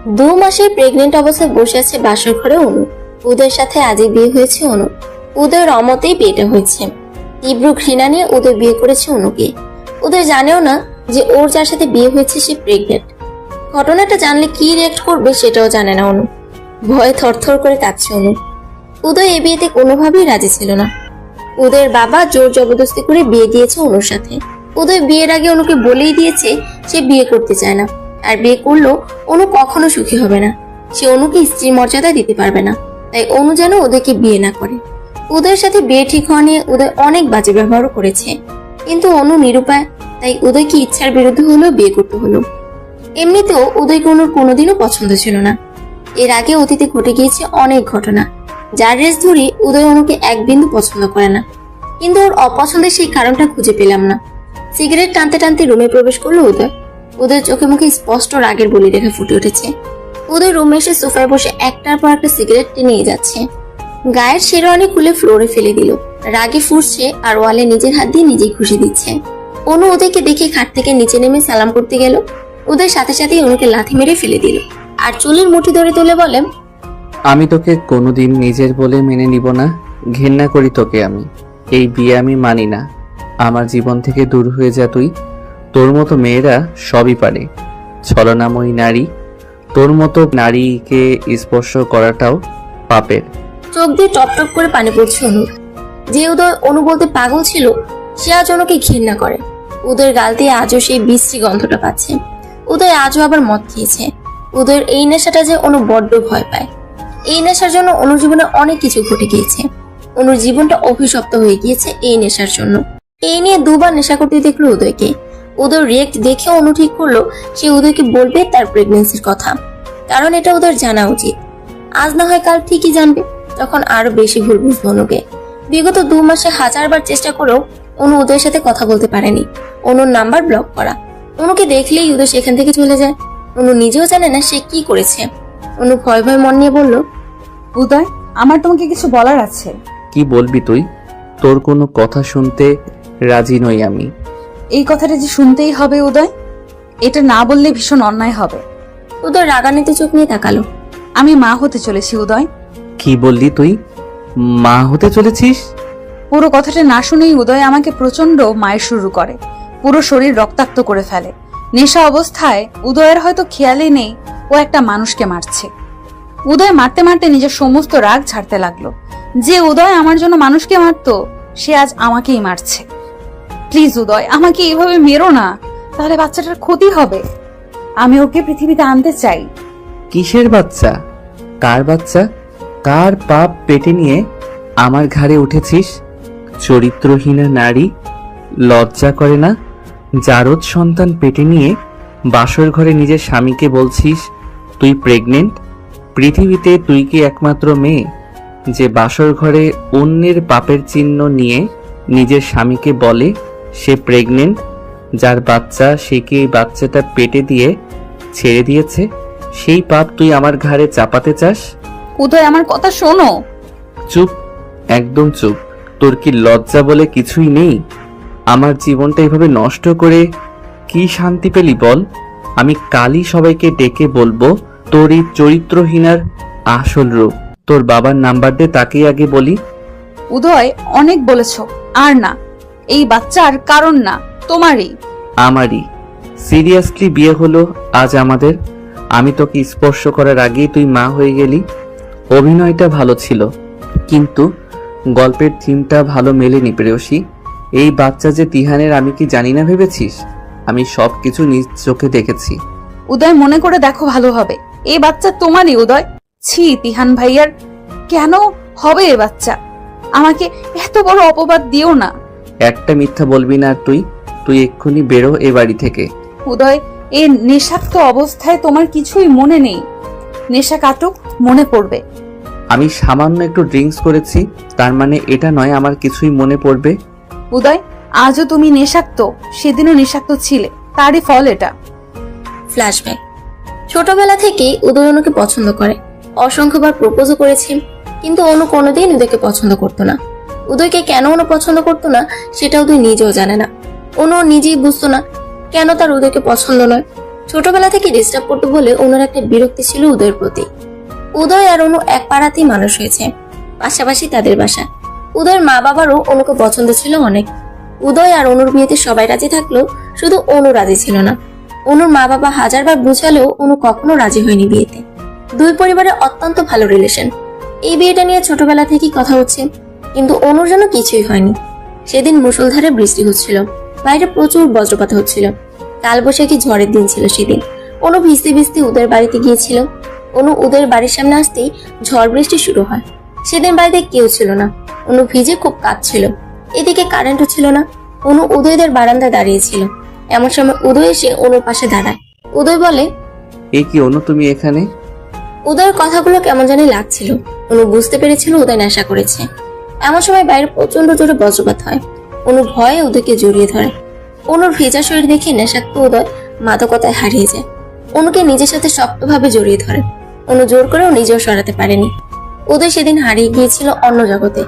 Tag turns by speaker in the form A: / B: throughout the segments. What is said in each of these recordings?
A: 2 মাসে প্রেগনেন্ট অবস্থায় বসে আছে বাসর ঘরে অনু। উদয়ের সাথে আজই বিয়ে হয়েছে অনু। উদয়ের অমতেই বিয়েটা হয়েছে। তীব্র ঘৃণা নিয়ে উদয় বিয়ে করেছে অনুকে। উদয় জানেও না যে ওর যার সাথে বিয়ে হয়েছে সে প্রেগনেন্ট। ঘটনাটা জানলে কি রিয়েক্ট করবে সেটাও জানে না অনু। ভয়ে থরথর করে কাঁপছে অনু। উদয় এ বিয়েতে কোনোভাবেই রাজি ছিল না। উদয়ের বাবা জোর জবরদস্তি করে বিয়ে দিয়েছে অনুর সাথে। উদয় বিয়ের আগে অনুকে বলেই দিয়েছে সে বিয়ে করতে চায় না, আর বিয়ে করলেও অনু কখনো সুখী হবে না। সে অনুকে স্ত্রীর মর্যাদা দিতে পারবে না, তাই অনু যেন উদয়কে বিয়ে না করে। উদয়ের সাথে বিয়ে ঠিক হওয়া নিয়ে উদয় অনেক বাজে ব্যবহারও করেছে, কিন্তু অনু নিরুপায়, তাই উদয়কে ইচ্ছার বিরুদ্ধে হলেও বিয়ে করতে হলো। এমনিতেও উদয়কে অনুর কোনোদিনও পছন্দ ছিল না। এর আগে অতীতে ঘটে গিয়েছে অনেক ঘটনা, যার রেস ধরে উদয় অনুকে এক বিন্দু পছন্দ করে না। কিন্তু ওর অপছন্দের সেই কারণটা খুঁজে পেলাম না। সিগারেট টানতে টানতে রুমে প্রবেশ করলো উদয়। উদয়ের চোখে মুখে স্পষ্ট রাগের বলি রেখা ফুটে উঠেছে। উদয় রুমে এসে সোফায় বসে একটার পর একটা সিগারেট টেনে যাচ্ছে। গায়ের শেরওয়ানি খুলে ফ্লোরে ফেলে দিল। রাগে ফুঁসছে আর ওয়ালে নিজের হাত দিয়ে নিজেই খুশি দিচ্ছে। অনু উদয়কে দেখে খাট থেকে নিচে নেমে সালাম করতে গেল। উদয় সাথে সাথে অনুকে লাথি মেরে ফেলে দিল আর চুলের মুঠি ধরে তুলে বলে,
B: আমি তোকে কোনোদিন নিজের বলে মেনে নিব না। ঘেন্না করি তোকে আমি। এই বিয়ে আমি মানি না। আমার জীবন থেকে দূর হয়ে যা তুই। তোর মতো মেয়েরা সবই পারে। ছলনাময়ী নারী, তোর মতো নারীকে স্পর্শ করাটাও পাপের।
A: চোখ দিয়ে টপটপ করে পানি পড়ছে অনুর। যে উদয় অনু বলতে পাগল ছিল, সে আজ অনুকে ঘৃণা করে। উদয়ের গাল দিয়ে আজও সেই বিশ্রী গন্ধটা পাচ্ছে। উদয় আজও আবার মদ খেয়েছে। উদয়ের এই নেশাটা যে অনু বড্ড ভয় পায়। এই নেশার জন্য অনুর জীবনে অনেক কিছু ঘটে গিয়েছে। অনুর জীবনটা অভিশপ্ত হয়ে গিয়েছে এই নেশার জন্য। এই নিয়ে 2বার নেশা করতে দেখলো উদয়কে। উদয় রিয়েক্ট দেখে অনু ঠিক করলো সে উদয়কে বলবে তার প্রেগনেন্সির কথা, কারণ এটা উদয়ের জানা উচিত। আজ না হয় কাল ঠিকই জানবে, তখন আরো বেশি ভুল বুঝবে অনুকে। বিগত 2 মাসে 1000বার চেষ্টা করেও অনু উদয়ের সাথে কথা বলতে পারেনি। অনুর নাম্বার ব্লক করা। অনুকে দেখলেই উদয় সেখান থেকে চলে যায়। অনু নিজেও জানে না সে কি করেছে। অনু ভয় ভয় মন নিয়ে বলল,
C: উদয়, আমার তোমাকে কিছু বলার আছে।
B: কি বলবি তুই? তোর কোনো কথা শুনতে রাজি নই আমি।
C: এই কথাটা যে শুনতেই হবে উদয়, এটা না বললে ভীষণ অন্যায় হবে।
A: উদয় রাগান্বিত চোখ নিয়ে তাকালো।
C: আমি মা হতে চলেছি উদয়।
B: কি বললি তুই? মা হতে চলেছিস?
C: পুরো কথাটা না শুনেই উদয় আমাকে প্রচন্ড মায়ের শুরু করে। পুরো শরীর রক্তাক্ত করে ফেলে। নেশা অবস্থায় উদয়ের হয়তো খেয়ালই নেই ও একটা মানুষকে মারছে। উদয় মারতে মারতে নিজের সমস্ত রাগ ছাড়তে লাগলো। যে উদয় আমার জন্য মানুষকে মারতো, সে আজ আমাকেই মারছে। প্লিজ উদয়, আমাকে এইভাবে মেরো না, তাহলে বাচ্চাটার ক্ষতি হবে। আমি ওকে পৃথিবীতে আনতে চাই।
B: কিসের বাচ্চা? কার বাচ্চা? কার পাপ পেটে নিয়ে আমার ঘাড়ে উঠেছিস? চরিত্রহীনা নারী, লজ্জা করে না? জারদ সন্তান পেটে নিয়ে বাসর ঘরে নিজের স্বামীকে বলছিস তুই প্রেগনেন্ট? পৃথিবীতে তুই কি একমাত্র মেয়ে যে বাসর ঘরে অন্যের পাপের চিহ্ন নিয়ে নিজের স্বামীকে বলে সে প্রেগনেন্ট? যার বাচ্চা সে কি এই বাচ্চাটা পেটে দিয়ে ছেড়ে দিয়েছে? সেই পাপ তুই আমার ঘাড়ে চাপাতে চাস?
C: উদয়, আমার কথা শোনো।
B: চুপ, একদম চুপ। তোর কি লজ্জা বলে কিছুই নেই? আমার জীবনটা এভাবে নষ্ট করে কি শান্তি পেলি বল? আমি কালই সবাইকে ডেকে বলবো তোর এই চরিত্রহীনার আসল রূপ। তোর বাবার নাম্বার দে, তাকেই আগে বলি।
C: উদয়, অনেক বলেছ, আর না। এই বাচ্চার কারণ না, তোমারই।
B: আমারই। সিরিয়াসলি বিয়ে হলো আজ আমাদের। আমি তোকে স্পর্শ করার আগেই তুই মা হয়ে গেলি। অভিনয়টা ভালো ছিল, কিন্তু গল্পের থিমটা ভালো মেলেনি প্রেয়সী। এই বাচ্চা যে তিহানের, আমি কি জানি না ভেবেছিস? আমি সবকিছু নিজ চোখে দেখেছি।
C: উদয়, মনে করে দেখো ভালো হবে। এই বাচ্চা তোমারই উদয়। ছি, তিহান ভাইয়ার কেন হবে এ বাচ্চা? আমাকে এত বড় অপবাদ দিও না।
B: একটা মিথ্যা বলবি না। আর তুই এক্ষুনি বেরো এ বাড়ি থেকে।
C: উদয়, এই নেশাক্ত অবস্থায় তোমার কিছুই মনে নেই। নেশা কাটুক, মনে পড়বে।
B: আমি সামান্য একটু ড্রিঙ্কস করেছি, তার মানে এটা নয় আমার কিছুই মনে পড়বে।
C: উদয়, আজও তুমি নেশাক্ত, সেদিনও নেশাক্ত ছিলে, তারই ফল এটা।
A: ফ্ল্যাশব্যাক। ছোটবেলা থেকেই উদয় অনুকে পছন্দ করে। অসংখ্যবার প্রপোজও করেছে, কিন্তু অনু কোনোদিন উদয়কে পছন্দ করতো না। উদয়কে কেন অনু পছন্দ করতো না সেটা উদয় নিজেও জানে না। অনু নিজেই বুঝতো না কেন তার উদয়কে পছন্দ নয়। ছোটবেলা থেকে ডিস্টার্ব করতো বলে ওনার একটা বিরক্তি ছিল উদয়ের প্রতি। উদয় আর অনু এক পাড়াতেই মানুষ হয়েছে, পাশাপাশি তাদের বাসা। উদয়ের মা বাবারও অনুকে পছন্দ ছিল অনেক। উদয় আর অনুর বিয়েতে সবাই রাজি থাকলেও শুধু অনু রাজি ছিল না। অনুর মা বাবা হাজারবার বুঝালেও অনু কখনো রাজি হয়নি বিয়েতে। দুই পরিবারের অত্যন্ত ভালো রিলেশন। এই বিয়েটা নিয়ে ছোটবেলা থেকেই কথা হচ্ছে, কিন্তু অনুর জন্য কিছুই হয়নি। সেদিন মুষলধারে বৃষ্টি হচ্ছিল, বাইরে প্রচুর বজ্রপাত হচ্ছিল। কালবৈশাখী ঝড়ের দিন ছিল সেদিন। অনু ভিজতে ভিজতে উদয়ের বাড়িতে গিয়েছিল। অনু উদয়ের বাড়ির সামনে আসতেই ঝড় বৃষ্টি শুরু হয়। সেদিন বাড়িতে কেউ ছিল না। অনু ভিজে খুব কাঁদছিল। এদিকে কারেন্টও ছিল না। অনু উদয়দের বারান্দায় দাঁড়িয়েছিল। এমন সময় উদয় এসে অনুর পাশে দাঁড়ায়। উদয় বলে,
B: এ কি অনু, তুমি এখানে?
A: উদয়ের কথাগুলো কেমন জানি লাগছিল। অনু বুঝতে পেরেছিল উদয় নেশা করেছে। এমন সময় বাইরে প্রচন্ড জোরে বজ্রপাত হয়। অনু ভয়ে উদয়কে জড়িয়ে ধরে। অনুর ভেজা শরীর দেখে নেশাক্ত উদয় মাদকতায় হারিয়ে যায়। অনুকে নিজের সাথে শক্তভাবে জড়িয়ে ধরে। অনু জোর করেও নিজেও সরাতে পারেনি। উদয় সেদিন হারিয়ে গিয়েছিল অন্য জগতে।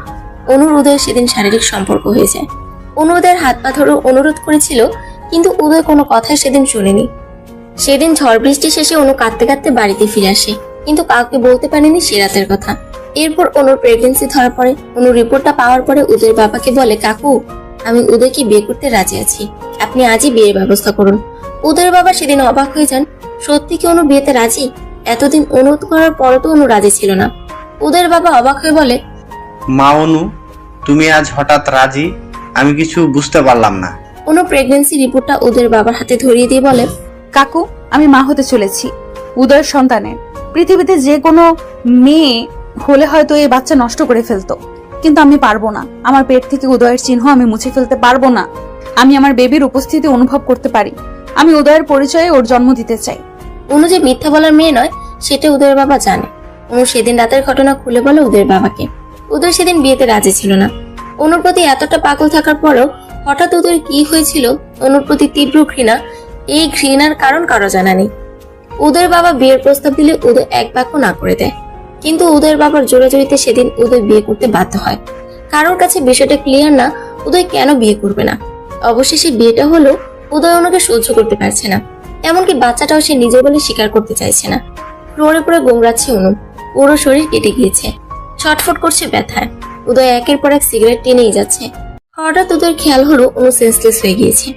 A: অনুর উদয়ের সেদিন শারীরিক সম্পর্ক হয়ে যায়। অনু উদয়ের হাত পা ধরে অনুরোধ করেছিল, কিন্তু উদয় কোনো কথাই সেদিন শুনেনি। সেদিন ঝড় বৃষ্টি শেষে অনু কাঁদতে কাঁদতে বাড়িতে ফিরে আসে, কিন্তু কাউকে বলতে পারেনি সে রাতের কথা। এরপর অনুর প্রেগনেন্সি ধরা পড়ে। অনুর রিপোর্টটা পাওয়ার পরে উদয়ের বাবাকে বলে, কাকু, আমি উদয়কে বিয়ে করতে রাজি আছি, আপনি আজই বিয়ের ব্যবস্থা করুন। উদয়ের বাবা সেদিন অবাক হয়ে যান। সত্যি কি অনু বিয়েতে রাজি? এতদিন অনুরোধ করার পরও তো অনু রাজি ছিল না। উদয়ের বাবা অবাক হয়ে বলে,
D: মা অনু, তুমি আজ হঠাৎ রাজি? আমি কিছু বুঝতে পারলাম না।
A: অনু প্রেগনেন্সি রিপোর্টটা উদয়ের বাবার হাতে ধরিয়ে দিয়ে বলে,
C: কাকু, আমি মা হতে চলেছি উদয়ের সন্তানের। পৃথিবীতে যে কোনো মেয়ে হলে হয়তো এই বাচ্চা নষ্ট করে ফেলতো, কিন্তু আমি পারবো না। আমার পেট থেকে উদয়ের চিহ্ন আমি মুছে ফেলতে পারবো না। আমি আমার বেবির উপস্থিতি অনুভব করতে পারি। আমি উদয়ের পরিচয়ে ওর জন্ম দিতে চাই।
A: অনু যে মিথ্যা বলার মেয়ে নয় সেটা উদয়ের বাবা জানে। অনু সেদিন রাতের ঘটনা খুলে বলে উদয়ের বাবাকে। উদয় সেদিন বিয়েতে রাজি ছিল না। অনুর প্রতি এতটা পাগল থাকার পরেও হঠাৎ উদয়ের কি হয়েছিল, অনুর প্রতি তীব্র ঘৃণা। এই ঘৃণার কারণ কারো জানা নেই। উদয়ের বাবা বিয়ের প্রস্তাব দিলে উদয় এক বাক্য না করে দেয়, কিন্তু উদয়ের বাবার জোরাজুরিতে সেদিন উদয় বিয়ে করতে বাধ্য হয়। কারোর কাছে বিষয়টা ক্লিয়ার না উদয় কেন বিয়ে করবে না। অবশেষে বিয়েটা হলো। উদয় অনুকে সহ্য করতে পারছে না, এমনকি বাচ্চাটাও সে নিজের বলে স্বীকার করতে চাইছে না। ফ্লোরে পড়ে গোংরাচ্ছে অনু। পুরো শরীর কেটে গিয়েছে, ছটফট করছে ব্যথায়। উদয় একের পর এক সিগারেট টেনেই যাচ্ছে। হঠাৎ উদয়ের খেয়াল হলো অনু সেন্সলেস হয়ে গিয়েছে।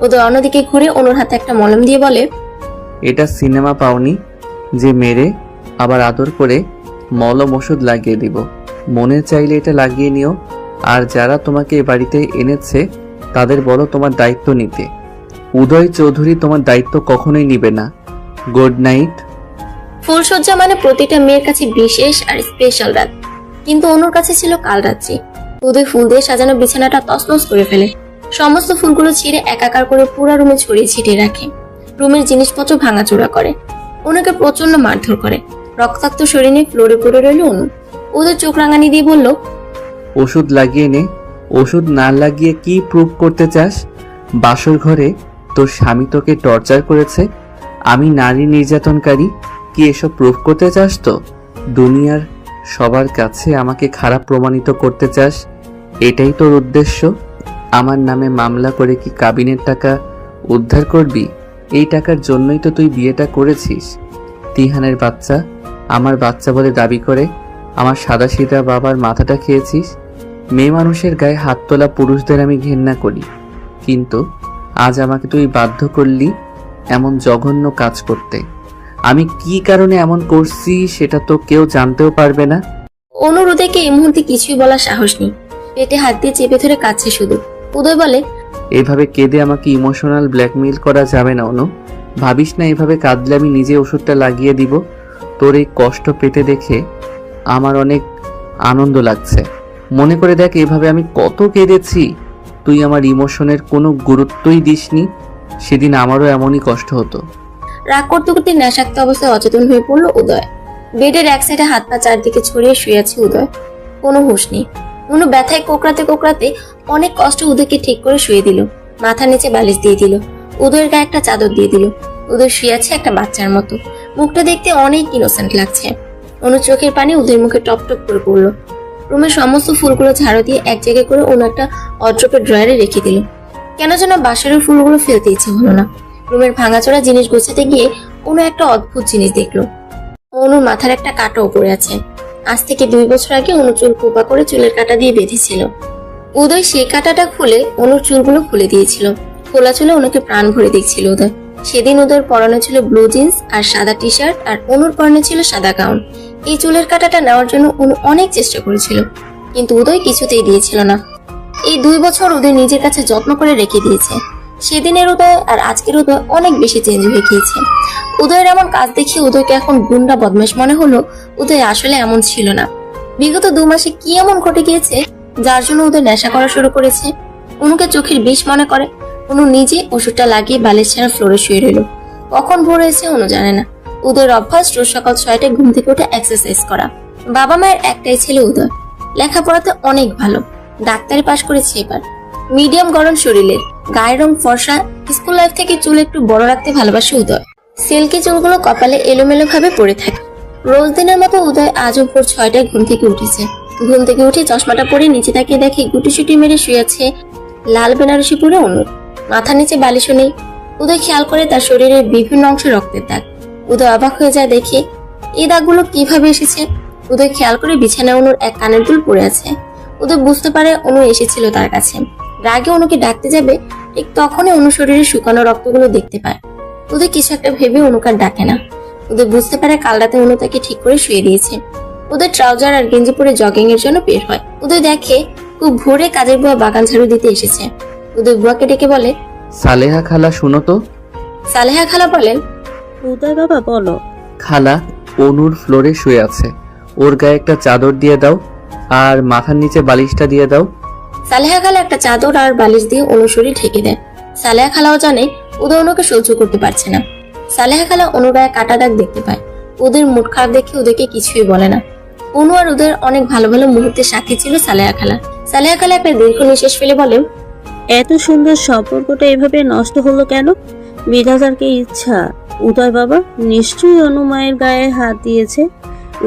A: উদয় অন্যদিকে ঘুরে অনুর হাতে একটা মলম দিয়ে বলে,
B: এটা সিনেমা পাওনি যে মেরে আবার আদর করে মলম ওষুধ লাগিয়ে দিব? মনে চাইলে এটা লাগিয়ে নিও। আর যারা তোমাকে এ বাড়িতে এনেছে তাদের বলো তোমার দায়িত্ব নিতে। উদয় চৌধুরী তোমার দায়িত্ব কখনোই নিবে না। Good night.
A: ফুলসজ্জা মানে প্রতিটা মেয়ের কাছে বিশেষ আর স্পেশাল রাত, কিন্তু অনুর কাছে ছিল কাল রাত্রি। উদয় ফুল দিয়ে সাজানো বিছানাটা তছনছ করে ফেলে। সমস্ত ফুলগুলো ছিঁড়ে একাকার করে পুরো রুমে ছড়িয়ে ছিটিয়ে রাখে। রুমের জিনিসপত্র ভাঙাচোরা করে। অনুকে প্রচন্ড মারধর করে। রক্তাক্ত শরীর নিয়ে ফ্লোরে পড়ে রইল অনু। উদয় চোখ রাঙানি দিয়ে বলল,
B: ওষুধ লাগিয়ে নে। ওষুধ না লাগিয়ে কি প্রুভ করতে চাস? বাসর ঘরে তোর স্বামী তোকে টর্চার করেছে, আমি নারী নির্যাতনকারী, কি এসব প্রুভ করতে চাস? তো দুনিয়ার সবার কাছে আমাকে খারাপ প্রমাণিত করতে চাস? এটাই তোর উদ্দেশ্য? আমার নামে মামলা করে কি কাবিনের টাকা উদ্ধার করবি? এই টাকার জন্যই তো তুই বিয়েটা করেছিস। তিহানের বাচ্চা আমার বাচ্চা বলে দাবি করে আমার সাদাসিধা বাবার মাথাটা খেয়েছিস। মেয়ে মানুষের গায়ে হাত তোলা পুরুষদের আমি ঘেন্না করি, কিন্তু আজ আমাকে তুই বাধ্য করলি এমন জঘন্য কাজ করতে। আমি কি কারণে এমন করছি সেটা তো কেউ জানতেও পারবে না।
A: অনুর উদয়কে এই মুহূর্তে কিছুই বলার সাহস নেই। পেটে হাত দিয়ে চেপে ধরে কাঁদছে শুধু। উদয় বলে,
B: এভাবে কেঁদে আমাকে ইমোশনাল ব্ল্যাকমেইল করা যাবে না অনু। ভাবিস না এভাবে কাঁদলে আমি নিজে ওষুধটা লাগিয়ে দিব। তোর এই কষ্ট পেতে দেখে আমার অনেক আনন্দ লাগছে। মনে করে দেখ এভাবে আমি কত কেঁদেছি। তুই আমার ইমোশনের কোনো গুরুত্বই দিসনি। সেদিন আমারও এমনই কষ্ট হতো।
A: রাগ করতে করতে নেশাক্ত অবস্থায় অচেতন হয়ে পড়ল উদয়। বেডের এক সাইডে হাত পা চারদিকে ছড়িয়ে শুয়ে আছে উদয়। কোনো হুঁশ নেই। অনু ব্যথায় কোকড়াতে কোকড়াতে অনেক কষ্ট উদয়কে ঠিক করে শুয়ে দিল। মাথার নিচে বালিশ দিয়ে দিল। উদয়ের গায়ে একটা চাদর দিয়ে দিল। উদয় শুয়ে আছে একটা বাচ্চার মতো। মুখটা দেখতে অনেক ইনোসেন্ট লাগছে। অনু চোখের পানি উদয়ের মুখে টপ টপ করে পড়ল। রুমের সমস্ত ফুলগুলো ঝাড়ু দিয়ে এক জায়গায় করে অনু একটা অড্রপের ড্রয়ারে রেখে দিল। কেন যেন বাসরের ফুলগুলো ফেলতে ইচ্ছে হলো না। রুমের ভাঙাচোরা জিনিস গোছাতে গিয়ে অনু একটা অদ্ভুত জিনিস দেখলো। অনুর মাথার একটা কাঁটা উপরে আছে। আজ থেকে 2 বছর আগে অনু চুল কোপা করে চুলের কাঁটা দিয়ে বেঁধেছিল। উদয় সেই কাঁটাটা খুলে অনুর চুলগুলো খুলে দিয়েছিল। খোলা চুলে অনুকে প্রাণ ভরে দেখছিল উদয়। সেদিন উদয়ের পরনে ছিল ব্লু জিন্স আর সাদা টি শার্ট, আর অনুর পরনে ছিল সাদা গাউন। এই চুলের কাঁটাটা নেওয়ার জন্য অনু অনেক চেষ্টা করেছিল, কিন্তু উদয় কিছুতেই দিয়েছিল না। এই 2 বছর উদয় নিজের কাছে যত্ন করে রেখে দিয়েছে। সেদিনের উদয় আর আজকের উদয় অনেক বেশি চেঞ্জ হয়ে গিয়েছে। উদয়ের এমন কাজ দেখে উদয়কে এখন গুন্ডা বদমাশ মনে হলো। উদয় আসলে এমন ছিল না। বিগত 2 মাসে কি এমন ঘটে গিয়েছে যার জন্য উদয় নেশা করা শুরু করেছে? অনুকে চোখের বিষ মনে করে। অনু নিজে ওষুধটা লাগিয়ে বালিশ ছাড়া ফ্লোরে শুয়ে রইল। কখন ভোর হয়েছে অনু জানে না। উদয়ের অভ্যাস রোজ সকাল 6টায় ঘুম থেকে উঠে এক্সারসাইজ করা। বাবা মায়ের একটাই ছেলে উদয়, লেখাপড়াতে অনেক ভালো, ডাক্তারি পাশ করেছে এবার। মিডিয়াম গড়ন শরীরের, গায়ের রং ফর্সা। স্কুল লাইফ থেকে চুল একটু বড় রাখতে ভালোবাসে উদয়। সিল্কি চুলগুলো কপালে এলোমেলো ভাবে পড়ে থাকে। রোজ দিনের মতো উদয় আজও ভোর 6টায় ঘুম থেকে উঠেছে। ঘুম থেকে উঠে চশমাটা পরে নিচে তাকিয়ে দেখে গুটিসুটি মেরে শুয়ে আছে লাল বেনারসি পরে অনু। মাথার নিচে বালিশও নেই। উদয় খেয়াল করে তার শরীরের বিভিন্ন অংশে রক্তের দাগ। উদয় অবাক হয়ে যায় দেখে এই দাগগুলো কিভাবে এসেছে। উদয় খেয়াল করে বিছানায় অনুর এক কানের দুল পড়ে আছে। উদয় বুঝতে পারে অনু এসেছিল তার কাছে। রাগে অনুকে ডাকতে যাবে, ঠিক তখনই অনু শরীরে শুকানো রক্তগুলো দেখতে পায়। উদয় কিছু একটা ভেবে অনুকে আর ডাকে না। উদয় বুঝতে পারে কাল রাতে অনু তাকে ঠিক করে শুয়ে দিয়েছে। উদয় ট্রাউজার আর গেঞ্জি পরে জগিং এর জন্য বের হয়। উদয় দেখে খুব ভোরে কাজের বুয়া বাগান ঝাড়ু দিতে এসেছে। উদয় বুয়াকে ডেকে বলে,
B: সালেহা খালা শুনো তো।
A: সালেহা খালা বলেন,
E: উদয় বাবা বলো।
B: খালা, অনুর ফ্লোরে শুয়ে আছে, ওর গায়ে একটা চাদর দিয়ে দাও আর মাথার নিচে বালিশটা দিয়ে দাও।
A: সালেহা খালা একটা চাদর আর বালিশ দিয়ে অনুর শরীর ঢেকে দেয়। সালেহা খালাও জানে উদয় অনুকে সহ্য করতে পারছে না। সালেহা খালা অনুর গায়ে কাটা দাগ দেখতে পায়। ওদের মুড খারাপ দেখে ওদেরকে কিছুই বলে না। অনু আর ওদের অনেক ভালো ভালো মুহূর্তে সাক্ষী ছিল সালেহা খালা। সালেহা খালা একটা দীর্ঘ নিঃশ্বাস ফেলে বলে,
E: এত সুন্দর সম্পর্কটা এভাবে নষ্ট হলো কেন? বিধাতার কি ইচ্ছা? উদয় বাবা নিশ্চয়ই অনুমায়ের গায়ে হাত দিয়েছে।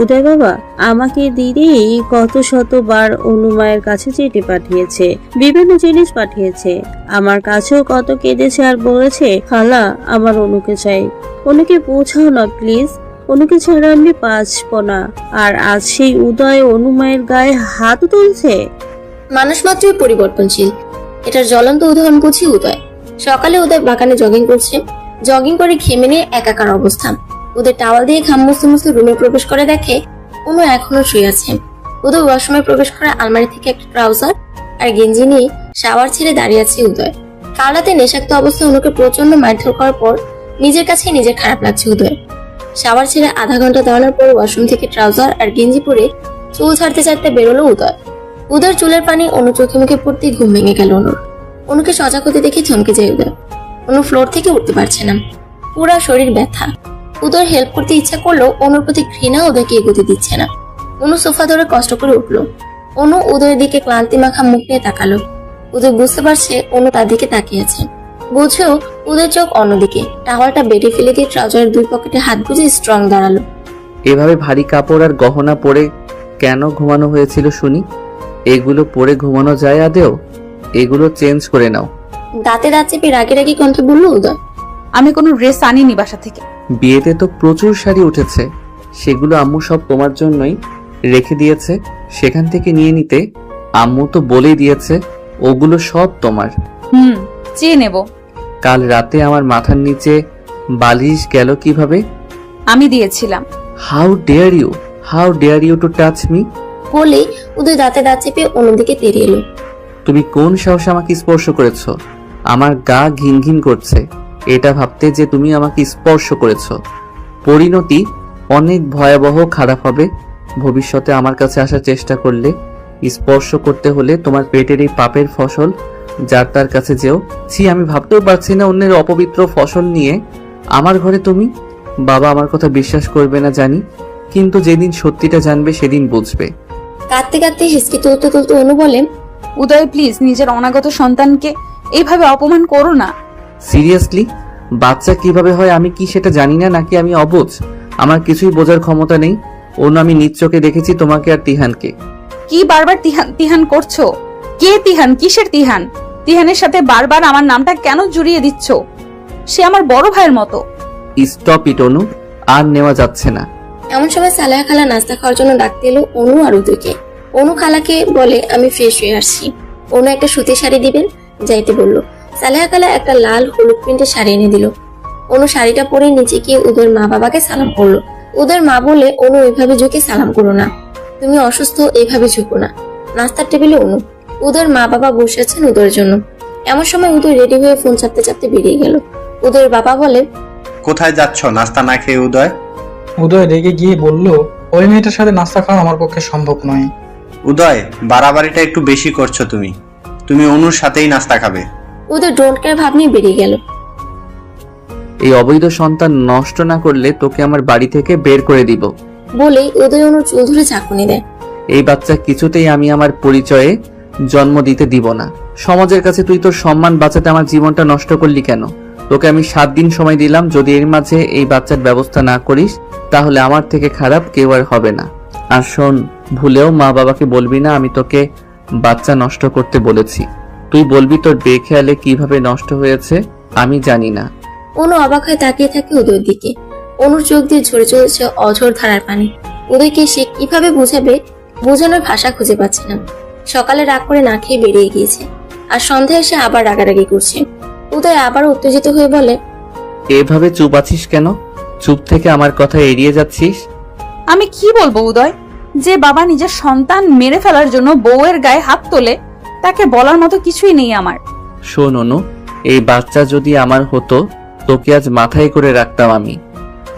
E: উদয় বাবা আমাকে দিদি কত শতবার অনুমায়ের কাছে চিঠি পাঠিয়েছে, বিভিন্ন জিনিস পাঠিয়েছে, আমার কাছেও কত কেঁদেছে আর বলেছে খালা আমার অনুকে চাই। অনুকে বোঝাও না প্লিজ, অনুকে ছাড়া আমি বাঁচবো না। আর আজ সেই উদয় অনুমায়ের গায়ে হাত তুলছে।
A: মানুষ মাত্রই পরিবর্তনশীল, এটার জ্বলন্ত উদাহরণ বুঝি উদয়। সকালে উদয় বাগানে জগিং করছে। জগিং করে ঘেমে নিয়ে একাকার অবস্থা। উদয় টাওয়াল দিয়ে ঘাম মুছতে মুছতে রুমে প্রবেশ করে দেখে অনু এখনো শুয়ে আছে। উদয় ওয়াশরুমে প্রবেশ করে আলমারি থেকে একটা ট্রাউজার আর গেঞ্জি নিয়ে শাওয়ার ছেড়ে দাঁড়িয়ে আছে উদয়। কাল রাতে নেশাক্ত অবস্থায় অনুকে প্রচন্ড মারধর করার পর নিজের কাছে নিজের খারাপ লাগছে উদয়। শাওয়ার ছেড়ে আধা ঘন্টা দাঁড়ানোর পর ওয়াশরুম থেকে ট্রাউজার আর গেঞ্জি পরে চুল ছাড়তে ছাড়তে বেরোলো উদয়। উদয়ের চুলের পানি অনু চোখে মুখে পড়তেই ঘুম ভেঙে গেল অনুর। অনুকে সজাগ হতে দেখে থমকে যায় উদয়। অনু ফ্লোর থেকে উঠতে পারছে না, পুরা শরীর ব্যথা। উদয়ের হেল্প করতে ইচ্ছা করলেও অনুর প্রতি ঘৃণা উদয়কে এগোতে দিচ্ছে না। অনু সোফা ধরে কষ্ট করে উঠলো। অনু উদয়ের দিকে ক্লান্তি মাখা মুখ নিয়ে তাকালো। উদয় বুঝতে পারছে অনু তার দিকে তাকিয়ে আছে। বুঝেও উদয়ের চোখ অন্যদিকে। টাওয়ালটা বেডে ফেলে দিয়ে ট্রাউজারের 2 পকেটে হাত গুজে স্ট্রং দাঁড়ালো।
B: এভাবে ভারী কাপড় আর গহনা পরে কেন ঘুমানো হয়েছিল শুনি? এগুলো পরে ঘুমানো যায় আদেও? এগুলো চেঞ্জ করে নাও।
A: দাঁতে দাঁত চেপে রাগে রাগে কণ্ঠে বলল উদয়,
C: আমি কোনো ড্রেস আনিনি বাসা থেকে।
B: বিয়েতে তো প্রচুর শাড়ি উঠেছে, সেগুলো আম্মু সব তোমার জন্যই রেখে দিয়েছে, সেখান থেকে নিয়ে নিতে। আম্মু তো বলেই দিয়েছে ওগুলো সব তোমার।
C: চেয়ে নেব।
B: কাল রাতে আমার মাথার নিচে বালিশ গেল কিভাবে?
C: আমি দিয়েছিলাম।
B: How dare you to touch me?
A: বলে উদয় দাঁতে দাঁত চেপে অন্যদিকে তেড়ে এলো।
B: তুমি কোন সাহসে আমাকে স্পর্শ করেছো? আমার গা ঘিন ঘিন করছে এটা ভাবতে যে তুমি আমাকে স্পর্শ করেছো। পরিণতি অনেক ভয়াবহ খারাপ হবে ভবিষ্যতে। আমার কাছে আসার চেষ্টা করলে, স্পর্শ করতে হলে তোমার পেটের এই পাপের ফসল যার তার কাছে যেও। ছি, আমি ভাবতেও পারছি না অন্যের অপবিত্র ফসল নিয়ে আমার ঘরে তুমি। বাবা আমার কথা বিশ্বাস করবে না জানি, কিন্তু যেদিন সত্যিটা জানবে সেদিন বুঝবে।
A: কাঁদতে কাঁদতে হিসকি তুলতে তুলতে অনু বলে,
C: উদয় প্লিজ নিজের অনাগত সন্তানকে এইভাবে অপমান করো না।
B: সিরিয়াসলি, বাচ্চা কিভাবে হয় আমি কি সেটা জানি না নাকি আমি অবুঝ? আমার কিছুই বোঝার ক্ষমতা নেই। অন্য আমি নিজ চোখে দেখেছি তোমাকে আর তিহানকে।
C: কি বারবার তিহান তিহান করছো? কে তিহান? কিসের তিহান? তিহানের সাথে বারবার আমার নামটা কেন জড়িয়ে দিচ্ছ? সে আমার বড় ভাইয়ের মতো।
B: স্টপ ইট অনু, আর নেওয়া যাচ্ছে না।
A: এমন সময় সালেহা খালা নাস্তা খাওয়ার জন্য ডাকতে এলো অনু আর উদয়কে। অনু খালাকে বলে আমি ফ্রেশ হয়ে আসছি। অনু একটা সুতির শাড়ি দিবেন, যাইতে বলল। সালেহা খালা একটা লাল হলুদ প্রিন্টের শাড়ি এনে দিল। অনু শাড়িটা পরে নিচে গিয়ে উদয়ের মা বাবাকে সালাম করলো। উদয়ের মা বলে, অনু এইভাবে ঝুঁকে সালাম করো না, তুমি অসুস্থ, এইভাবে ঝুঁকো না। নাস্তার টেবিলে অনু, উদয়ের মা বাবা বসে আছেন উদয়ের জন্য। এমন সময় উদয় রেডি হয়ে ফোন চাপতে চাপতে বেরিয়ে গেল। উদয়ের বাবা বলে,
D: কোথায় যাচ্ছ নাস্তা না খেয়ে উদয়?
F: উদয় রেগে গিয়ে বলল, ওই মেয়েটার সাথে নাস্তা খাওয়া আমার পক্ষে সম্ভব নয়।
D: উদয়, বাড়াবাড়িটা একটু বেশি করছো তুমি। তুমি অনুর সাথেই নাস্তা খাবে।
A: উদয় ডোন্ট কেয়ার ভাব নিয়ে বেরিয়ে গেল।
B: এই অবৈধ সন্তান নষ্ট না করলে তোকে আমার বাড়ি থেকে বের করে দিব।
A: বলেই উদয় অনুর চুল ধরে ঝাঁকুনি দেয়।
B: এই বাচ্চা কিছুতেই আমি আমার পরিচয়ে জন্ম দিতে দিব না। সমাজের কাছে তুই তোর সম্মান বাঁচাতে আমার জীবনটা নষ্ট করলি কেন? তোকে আমি 7 দিন সময় দিলাম, যদি এর মাঝে এই বাচ্চার ব্যবস্থা না করিস তাহলে আমার থেকে খারাপ কেউ আর হবে না। আর শোন, ভুলেও মা বাবাকে বলবি না আমি তোকে বাচ্চা নষ্ট করতে বলেছি। তুই বলবি তোর বেখেয়ালে কিভাবে নষ্ট হয়েছে, আমি জানি না।
A: অনু অবাক হয়ে তাকিয়ে থাকে উদয়ের দিকে। অনুর চোখ দিয়ে ঝরে চলেছে অঝোর ধারার পানি। উদয়কে সে কিভাবে বোঝাবে, বোঝানোর ভাষা খুঁজে পাচ্ছে না। সকালে রাগ করে না খেয়ে বেরিয়ে গিয়েছে, আর সন্ধ্যায় এসে আবার রাগারাগি করছে। উদয় আবার উত্তেজিত হয়ে বলে,
B: এভাবে চুপ আছিস কেন? চুপ থেকে আমার কথা এড়িয়ে যাচ্ছিস।
C: আমি কি বলবো উদয়? যে বাবা নিজের সন্তান মেরে ফেলার জন্য বউয়ের গায়ে হাত তোলে, তাকে বলার মতো কিছুই নেই আমার।
B: শোন অনু, এই বাচ্চা যদি আমার হতো তোকে আজ মাথায় করে রাখতাম আমি।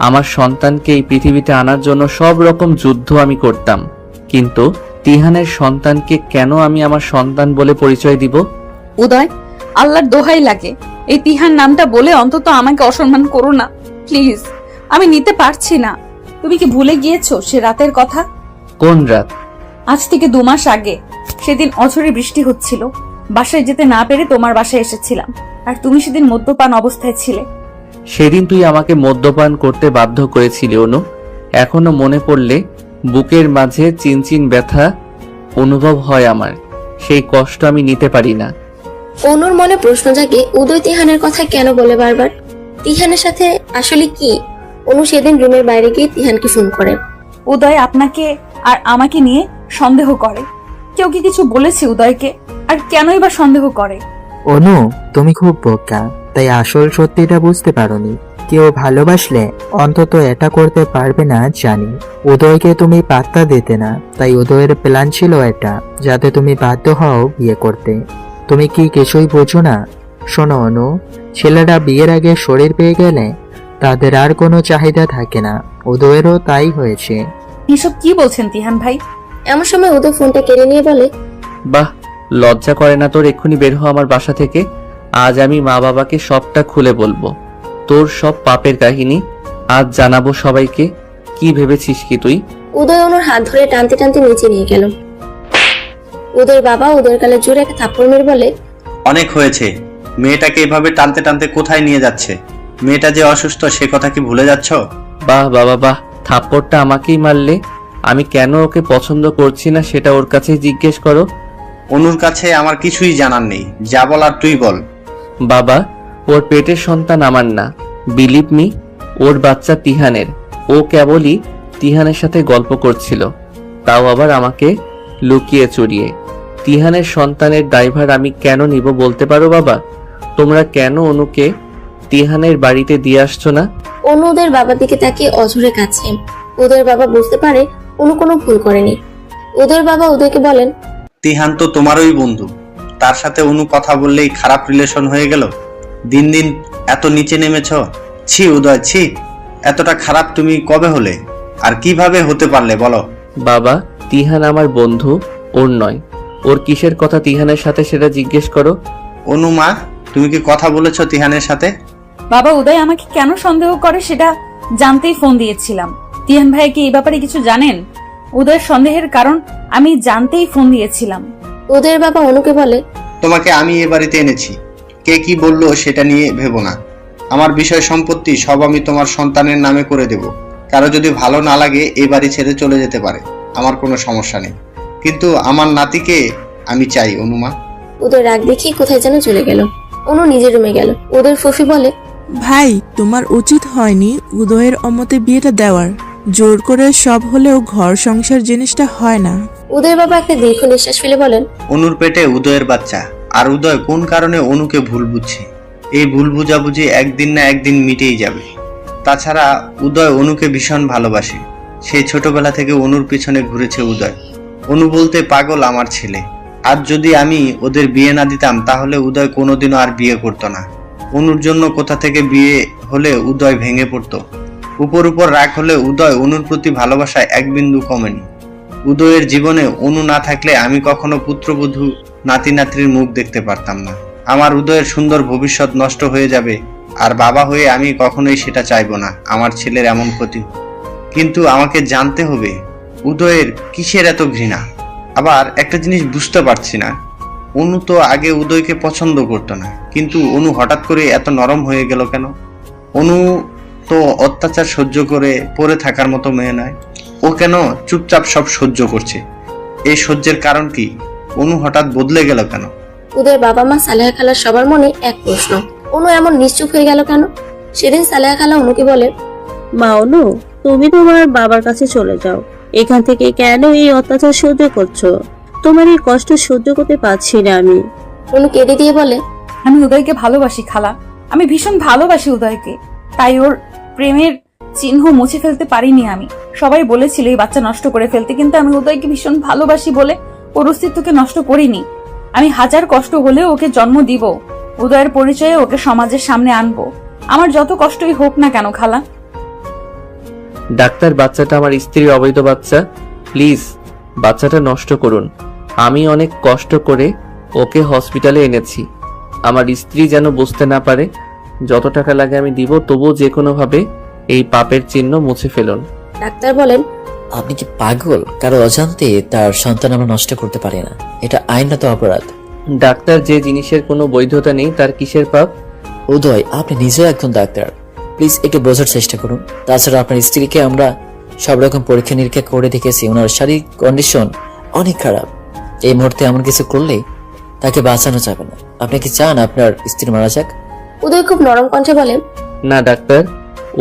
B: আমার সন্তানকে এই পৃথিবীতে আনার জন্য সব রকম যুদ্ধ আমি করতাম, কিন্তু তিহানের সন্তানকে কেন আমি আমার সন্তান বলে পরিচয় দিব?
C: উদয়, আল্লাহর দোহাই লাগে, এই তিহার নামটা বলে অন্তত আমাকে অসম্মান করো না প্লিজ। আমি নিতে পারছি না। তুমি কি ভুলে গিয়েছো সে রাতের কথা?
B: কোন রাত?
C: আজ থেকে 2 মাস আগে। সেদিন অঝরে বৃষ্টি হচ্ছিল, বাসায় যেতে না পেরে তোমার বাসায় এসেছিলাম, আর তুমি সেদিন মদ্যপান অবস্থায় ছিলে।
B: সেদিন তুই আমাকে মদ্যপান করতে বাধ্য করেছিলি অনু। এখনো মনে পড়লে বুকের মাঝে চিনচিন ব্যথা অনুভব হয় আমার। সেই কষ্ট আমি নিতে পারি না।
A: অনুর মনে প্রশ্ন জাগে, উদয় তিহানের কথা কেন বলে বারবার? তিহানের সাথে আসলে কি? অনু সেদিন রুমের বাইরে গিয়ে তিহানকে ফোন করে।
C: উদয় আপনাকে আর আমাকে নিয়ে সন্দেহ করে। কেউ কি কিছু বলেছে উদয়কে? আর কেনই বা সন্দেহ করে?
G: অনু, তুমি খুব বোকা, তাই আসল সত্যিটা বুঝতে পারোনি। কেউ ভালোবাসলে অন্তত এটা করতে পারবে না জানি। উদয়কে তুমি পাত্তা দিতে না, তাই উদয়ের প্ল্যান ছিল এটা, যাতে তুমি বাধ্য হও বিয়ে করতে। তুমি কি কিছুই বোঝো না? শোনো অনু, ছেলেরা বিয়ের আগে শরীর পেয়ে গেলে তাদের আর কোনো চাহিদা থাকে না। উদয়েরও তাই হয়েছে।
C: এসব কি বলছেন তিহান ভাই?
A: এমন সময় উদয় ফোনটা কেড়ে নিয়ে বলে,
B: বাহ, লজ্জা করে না তোর? এক্ষুনি বের হ আমার বাসা থেকে। আজ আমি মা বাবাকে সবটা খুলে বলবো, তোর সব পাপের কাহিনী আজ জানাবো সবাইকে। কি ভেবেছিস কি তুই?
A: উদয় অনুর হাত ধরে টানতে টানতে নিচে নিয়ে গেল। উদয়ের বাবা উদয়ের গালে জোরে একটা থাপ্পড় মেরে বলে,
D: অনেক হয়েছে। মেয়েটাকে এভাবে টানতে টানতে কোথায় নিয়ে যাচ্ছে? মেয়েটা যে অসুস্থ সে কথা কি ভুলে যাচ্ছ?
B: বাহ বাবা বাহ, থাপ্পড়টা আমাকেই মারলে। আমি কেন ওকে পছন্দ করছি না সেটা ওর কাছেই জিজ্ঞেস করো।
D: অনুর কাছে আমার কিছুই জানার নেই, যা বলার তুই বল।
B: বাবা, ওর পেটের সন্তান আমার না, বিলিভ মি, ওর বাচ্চা তিহানের। ও কেবলই তিহানের সাথে গল্প করছিল, তাও আবার আমাকে লুকিয়ে চুরিয়ে। তিহানের সন্তানের দায়ভার আমি কেন নিব বলতে পারো বাবা? তোমরা কেন অনুকে তিহানের বাড়িতে দিয়ে আসছো না?
A: অনু উদয়ের বাবার দিকে তাকিয়ে অঝরে কাছে। উদয়ের বাবা বুঝতে পারে অনু কোনো ভুল করেনি। উদয়ের বাবা উদয়কে বলেন,
D: তিহান তো তোমারই বন্ধু, তার সাথে অনু কথা বললেই খারাপ রিলেশন হয়ে গেল। দিন দিন এত নিচে নেমেছ। ছি উদয়, ছি। এতটা খারাপ তুমি কবে হলে, আর কিভাবে হতে পারলে বলো?
B: বাবা, তিহান আমার বন্ধু, ওর নয়। ওর কিসের কথা তিহানের সাথে সেটা জিজ্ঞেস করো।
D: অনু মা, তুমি কি কথা বলেছো তিহানের সাথে?
C: বাবা, উদয় আমাকে কেন সন্দেহ করে সেটা জানতেই ফোন দিয়েছিলাম। তিহান ভাই কি এই ব্যাপারে কিছু জানেন? উদয়ের সন্দেহের কারণ আমি জানতেই ফোন দিয়েছিলাম।
A: উদয়ের বাবা অনুকে বলে,
D: তোমাকে আমি এ বাড়িতে এনেছি, কে কি বললো সেটা নিয়ে ভেবো না। আমার বিষয় সম্পত্তি সব আমি তোমার সন্তানের নামে করে দেব। কারো যদি ভালো না লাগে এই বাড়ি ছেড়ে চলে যেতে পারে, আমার কোনো সমস্যা নেই, কিন্তু আমার নাতিকে আমি চাই। অনুমা।
A: উদয় রাগ দেখিয়ে কোথায় যেন চলে গেল। অনু নিজের রুমে গেল। উদয়ের ফুফি বলে,
H: ভাই, তোমার উচিত হয়নি উদয়ের অমতে বিয়েটা দেওয়ার। জোর করে সব হলেও ঘর সংসার জিনিসটা হয় না।
A: উদয়ের বাবা একটা দীর্ঘ নিঃশ্বাস ফেলে বলেন,
D: অনুর পেটে উদয়ের বাচ্চা, আর উদয় কোন কারণে অনুকে ভুল বুঝছে। এই ভুল বুঝাবুঝি একদিন না একদিন মিটেই যাবে। তাছাড়া উদয় অনুকে ভীষণ ভালোবাসে। সেই ছোটবেলা থেকে অনুর পিছনে ঘুরেছে উদয়। অনু বলতে পাগল আমার ছেলে। আজ যদি আমি ওদের বিয়ে না দিতাম তাহলে উদয় কোনোদিনও আর বিয়ে করতো না। অনুর জন্য কোথা থেকে বিয়ে হলে উদয় ভেঙে পড়তো। উপর উপর রাগ হলে উদয় অনুর প্রতি ভালোবাসায় এক বিন্দু কমেনি। উদয়ের জীবনে অনু না থাকলে আমি কখনো পুত্রবধূ নাতি নাতনির মুখ দেখতে পারতাম না। আমার উদয়ের সুন্দর ভবিষ্যৎ নষ্ট হয়ে যাবে, আর বাবা হয়ে আমি কখনোই সেটা চাইবো না আমার ছেলের এমন ক্ষতি। কিন্তু আমাকে জানতে হবে উদয়ের কিসের এত ঘৃণা। আবার একটা জিনিস বুঝতে পারছি না, অনু তো আগে উদয়কে পছন্দ করতো না, কিন্তু অনু হঠাৎ করে এত নরম হয়ে গেল কেন? অনু তো অত্যাচার সহ্য করে পড়ে থাকার মতো মেয়ে নয়। ও কেন চুপচাপ সব সহ্য করছে? এই সহ্যের কারণ কি? অনু হঠাৎ বদলে গেল কেন?
A: উদয়ের বাবা মা সালেহা খালার সবার মনে এক প্রশ্ন, অনু এমন নিশ্চুপ হয়ে গেল কেন? সেদিন সালেহা খালা অনুকে বলে,
E: মা অনু, তুমি তোমার বাবার কাছে চলে যাও। এখান থেকে কেন এই অত্যাচার সহ্য করছো? তোমার এই কষ্ট সহ্য করতে পারছি না আমি।
A: অনু কেঁদে দিয়ে বলে,
C: আমি উদয়কে ভালোবাসি খালা, আমি ভীষণ ভালোবাসি উদয়কে, তাই ওর প্রেমের চিহ্ন মুছে ফেলতে পারিনি আমি। সবাই বলেছিল এই বাচ্চা নষ্ট করে ফেলতে, কিন্তু আমি উদয়কে ভীষণ ভালোবাসি বলে ওর অস্তিত্বকে নষ্ট করিনি। আমি হাজার কষ্ট হলেও ওকে জন্ম দিব, উদয়ের পরিচয়ে ওকে সমাজের সামনে আনবো, আমার যত কষ্টই হোক না কেন খালা।
B: ডাক্তার, বাচ্চাটা আমার স্ত্রীর অবৈধ বাচ্চা, প্লিজ বাচ্চাটা নষ্ট করুন। আমি অনেক কষ্ট করে ওকে হসপিটালে এনেছি। আমার স্ত্রী যেন বুঝতে না পারে। যত টাকা লাগে আমি দিব, তবুও যে কোনোভাবে এই পাপের চিহ্ন মুছে ফেলুন।
A: ডাক্তার বলেন,
I: আপনি কি পাগল? কারো অজান্তে তার সন্তান আমরা নষ্ট করতে পারি না, এটা আইনত অপরাধ।
B: ডাক্তার, যে জিনিসের কোনো বৈধতা নেই তার কিসের পাপ?
I: উদয়, আপনি নিজেও একজন ডাক্তার, প্লিজ একটু বোঝার চেষ্টা করুন। তাছাড়া আপনার স্ত্রীকে আমরা সব রকম পরীক্ষা নিরীক্ষা করে দেখেছি, ওনার শারীরিক কন্ডিশন অনেক খারাপ। এই মুহূর্তে এমন কিছু করলে তাকে বাঁচানো যাবে না। আপনি কি চান আপনার স্ত্রী মারা যাক?
A: উদয় খুব নরম কণ্ঠে বলে,
B: না ডাক্তার,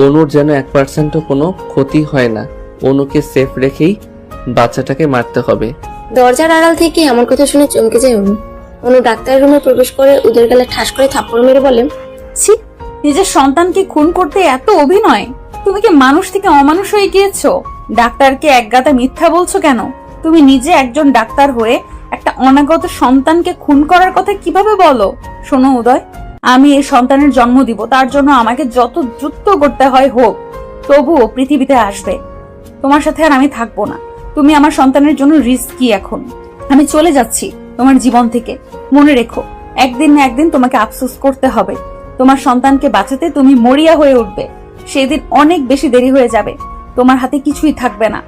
B: অনুর যেন 1% কোনো ক্ষতি হয় না। অনুকে সেফ রেখেই বাচ্চাটাকে মারতে হবে।
A: দরজার আড়াল থেকে এমন কথা শুনে চমকে যায় অনু। অনু ডাক্তারের রুমে প্রবেশ করে উদয়ের গালে ঠাস করে থাপ্পড় মেরে বলে,
C: ছি, নিজের সন্তানকে খুন করতে এত অভিনয়! তুমি কি মানুষ থেকে অমানুষ হয়ে গিয়েছো? ডাক্তারকে একগাদা মিথ্যা বলছো কেন? তুমি নিজে একজন ডাক্তার হয়ে একটা অনাগত সন্তানকে খুন করার কথা কিভাবে বলো? শোনো উদয়, আমি এই সন্তানের জন্ম দিব, তার জন্য আমাকে যত যুদ্ধ করতে হয় হোক, তবুও পৃথিবীতে আসবে। তোমার সাথে আর আমি থাকবো না। তুমি আমার সন্তানের জন্য রিস্কি। এখন আমি চলে যাচ্ছি তোমার জীবন থেকে। মনে রেখো, একদিন না একদিন তোমাকে আফসোস করতে হবে। তোমার সন্তানকে বাঁচাতে তুমি মরিয়া হয়ে উঠবে। সেদিন অনেক বেশি দেরি হয়ে যাবে, তোমার হাতে কিছুই থাকবে না।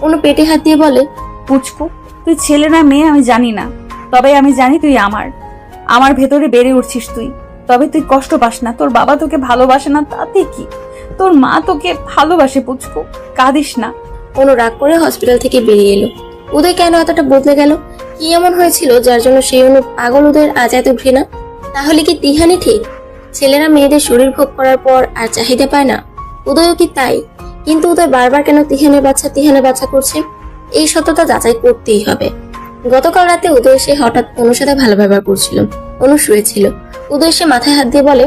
A: অনু পেটে হাত দিয়ে বলে,
C: পুচকু, তুই ছেলে না মেয়ে আমি জানি না, তবে আমি জানি তুই আমার ভেতরে বেড়ে উঠছিস তুই। তবে তুই কষ্ট পাস না, তোর বাবা তোকে ভালোবাসে না তাতে কি, তোর মা তোকে ভালোবাসে পুচকু, কাঁদিস না।
A: অনু রাগ করে হসপিটাল থেকে বেরিয়ে এলো। উদয় কেন এতটা বদলে গেল? কি এমন হয়েছিল যার জন্য সেই অনু পাগল উদয়ের আজ এত ঘৃণা? তাহলে কি তিহানি ঠিক? ছেলেরা মেয়েদের শরীর ভোগ করার পর আর চাহিদা পায় না? উদয়ও কি তাই? কিন্তু উদয় বারবার কেন তিহানের বাচ্চা করছে? এই সত্যতা যাচাই করতেই হবে। গতকাল রাতে উদয় এসে হঠাৎ অনুর সাথে ভালো ব্যবহার করছিল। অনু শুয়েছিল। উদয় এসে মাথায় হাত দিয়ে বলে,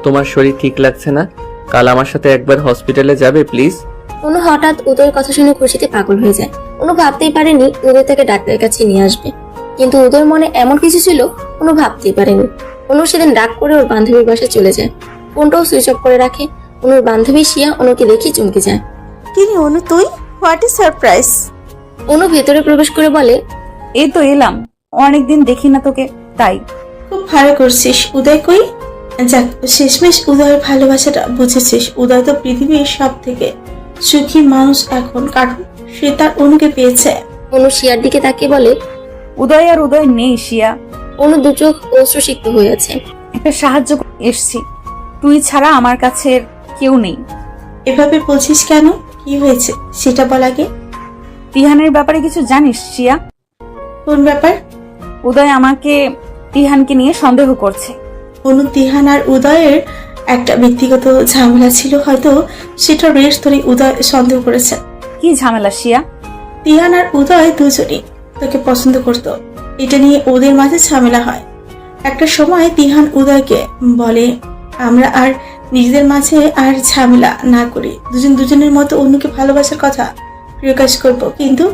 B: তোমার শরীর ঠিক লাগছে না? কাল আমার সাথে একবার হসপিটালে যাবে প্লিজ?
A: অনু হঠাৎ উদয়ের কথা শুনে খুশিতে পাগল হয়ে যায়। অনু ভাবতেই পারেনি উদয় তাকে ডাক্তারের কাছে নিয়ে আসবে, কিন্তু উদয়ের মনে এমন কিছু ছিল অনু ভাবতেই পারেনি। অনু সেদিন রাগ করে ওর বান্ধবীর বাসায় চলে যায়। ফোনটাও সুইচ অফ করে রাখে। অনুর বান্ধবী শিয়া অনুকে দেখে চমকে যায়।
H: কি রে অনু, তুই? What is surprise?
A: অনু ভেতরে প্রবেশ করে বলে,
C: এই তো এলাম, অনেকদিন দেখি না তোকে, তাই।
J: খুব ভালো করছিস। উদয় কই? যাক, শেষমেশ উদয়ের ভালোবাসাটা বুঝেছিস। উদয় তো পৃথিবীর সব থেকে সুখী মানুষ এখন, কারণ সে তার অনুকে পেয়েছে।
A: অনু শিয়ার দিকে তাকিয়ে বলে,
C: উদয় আর উদয় নেই শিয়া।
A: অনু দু চোখ অশ্রুসিক্ত হয়ে আছে।
C: একটা সাহায্য এসছি, তুই ছাড়া আমার কাছে কেউ নেই।
J: এভাবে বলছিস কেন? কি হয়েছে সেটা বল আগে।
C: তিহানের ব্যাপারে কিছু জানিস শিয়া?
J: কোন ব্যাপার?
C: উদয় আমাকে তিহানকে নিয়ে সন্দেহ করছে।
J: অনু তিহান আর উদয়ের একটা ব্যক্তিগত ঝামেলা ছিল, হয়তো সেটা রেশ ধরে উদয় সন্দেহ করেছে।
C: কি ঝামেলা শিয়া?
J: তিহান আর উদয় দুজনই তোকে পছন্দ করত, এটা নিয়ে ওদের মাঝে ঝামেলা হয়। একটা সময় তিহান উদয়কে বলে, আমরা আর নিজেদের মাঝে আর ঝামেলা না করি, দুজন দুজনের মতো অন্যকে ভালোবাসার কথা প্রকাশ করব, কিন্তু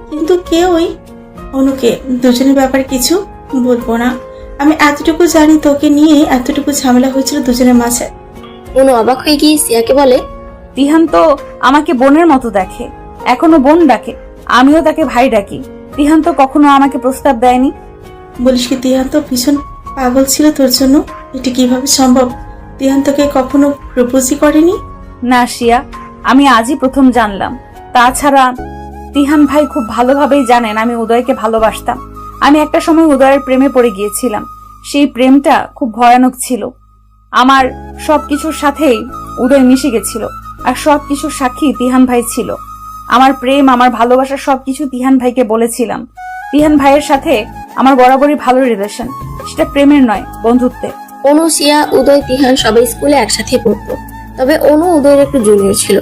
J: কিন্তু কেউই অনুকে দুজনের ব্যাপারে কিছু বলবো না। আমি এতটুকু জানি, তোকে নিয়ে এতটুকু ঝামেলা হয়েছিল দুজনের মাঝে।
A: অনু অবাক হয়ে গিয়ে সিয়াকে বলে,
C: তিহান তো আমাকে বোনের মতো দেখে, এখনো বোন ডাকে, আমিও তাকে ভাই ডাকি। তিহান তো কখনো আমাকে প্রস্তাব দেয়নি।
J: বলিস কি, তিহান তো ভীষণ পাগল ছিল তোর জন্য। এটা কিভাবে সম্ভব? তিহান তোকে কখনো প্রপোজই করেনি?
C: না শিয়া, আমি আজই প্রথম জানলাম। তাছাড়া তিহান ভাই খুব ভালোভাবেই জানেন আমি উদয়কে ভালোবাসতাম। আমি একটা সময় উদয়ের প্রেমে পড়ে গিয়েছিলাম। সেই প্রেমটা খুব ভয়ানক ছিল। আমার সবকিছুর সাথেই উদয় মিশে গেছিল, আর সবকিছুর সাক্ষী তিহান ভাই ছিল। আমার প্রেম, আমার ভালোবাসা সবকিছু তিহান ভাইকে বলেছিলাম। তিহান ভাইয়ের সাথে আমার বরাবরই ভালো রিলেশন, সেটা প্রেমের নয়, বন্ধুত্বের।
A: অনু, সিয়া, উদয়, তিহান সবাই স্কুলে একসাথে পড়তো। তবে অনু উদয়ের একটু জুনিয়র ছিল।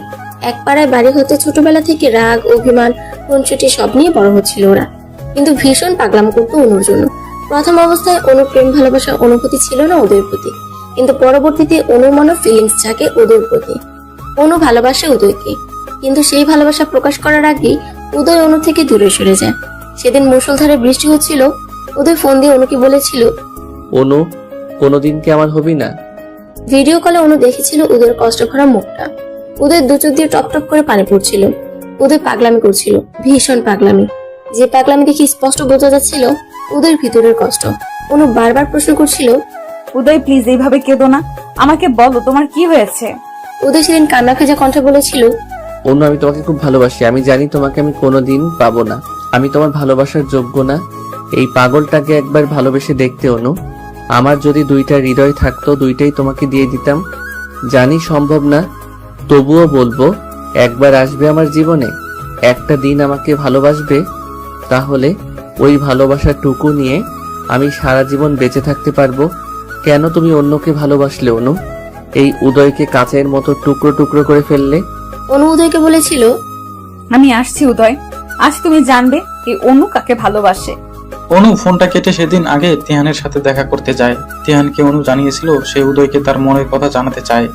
A: এক পাড়ায় বাড়ি হতে ছোটবেলা থেকে রাগ, অভিমান, খুনসুটি সব নিয়ে বড় হচ্ছিল ওরা। কিন্তু ভীষণ পাগলাম করতো অনুর জন্য। প্রথম অবস্থায় অনুর প্রেম ভালোবাসার অনুভূতি ছিল না উদয়ের প্রতি, কিন্তু পরবর্তীতে অনুর মনে ফিলিংস জাগে উদয়ের প্রতি। অনু ভালোবাসে উদয়কে, কিন্তু সেই ভালোবাসা প্রকাশ করার আগেই উদয় অনু থেকে দূরে সরে যায়। সেদিন মুষলধারে বৃষ্টি হচ্ছিল। উদয় ফোন দিয়ে অনুকে বলেছিল,
B: অনু, কোনোদিন কি আমার হবি না?
A: ভিডিও কলে অনু দেখেছিল উদয়ের কষ্ট ভরা মুখটা। উদয়ের দু চোখ দিয়ে টপ টপ করে পানি পড়ছিল। উদয় পাগলামি করছিল, ভীষণ পাগলামি। যে পাগলামি দেখে স্পষ্ট বোঝা যাচ্ছিল উদয়ের ভিতরের কষ্ট। অনু বারবার প্রশ্ন করছিল,
C: উদয় প্লিজ এইভাবে কেঁদো না, আমাকে বলো তোমার কি হয়েছে।
A: উদয় সেদিন কান্না ভেজা কণ্ঠে বলেছিল,
B: অনু, আমি তোমাকে খুব ভালোবাসি। আমি জানি তোমাকে আমি কোনোদিন পাবো না। আমি তোমার ভালোবাসার যোগ্য না। এই পাগলটাকে একবার ভালোবেসে দেখতে অনু। আমার যদি দুইটা হৃদয় থাকতো, দুইটাই তোমাকে দিয়ে দিতাম। জানি সম্ভব না, তবুও বলবো, একবার আসবে আমার জীবনে, একটা দিন আমাকে ভালোবাসবে, তাহলে ওই ভালোবাসার টুকু নিয়ে আমি সারা জীবন বেঁচে থাকতে পারবো। কেন তুমি অন্যকে ভালোবাসলে অনু? এই উদয়কে কাচের মতো টুকরো টুকরো করে ফেললে।
A: অনু উদয়কে বলেছিল,
C: আমি আসছি উদয়, আজ তুমি জানবে এই অনু কাকে ভালোবাসে।
F: অনু ফোনটা কেটে সেদিন আগে তিহানের সাথে দেখা করতে যায়। তিহানকে অনু জানিয়েছিল সে উদয়কে তার মনের কথা জানাতে চায়।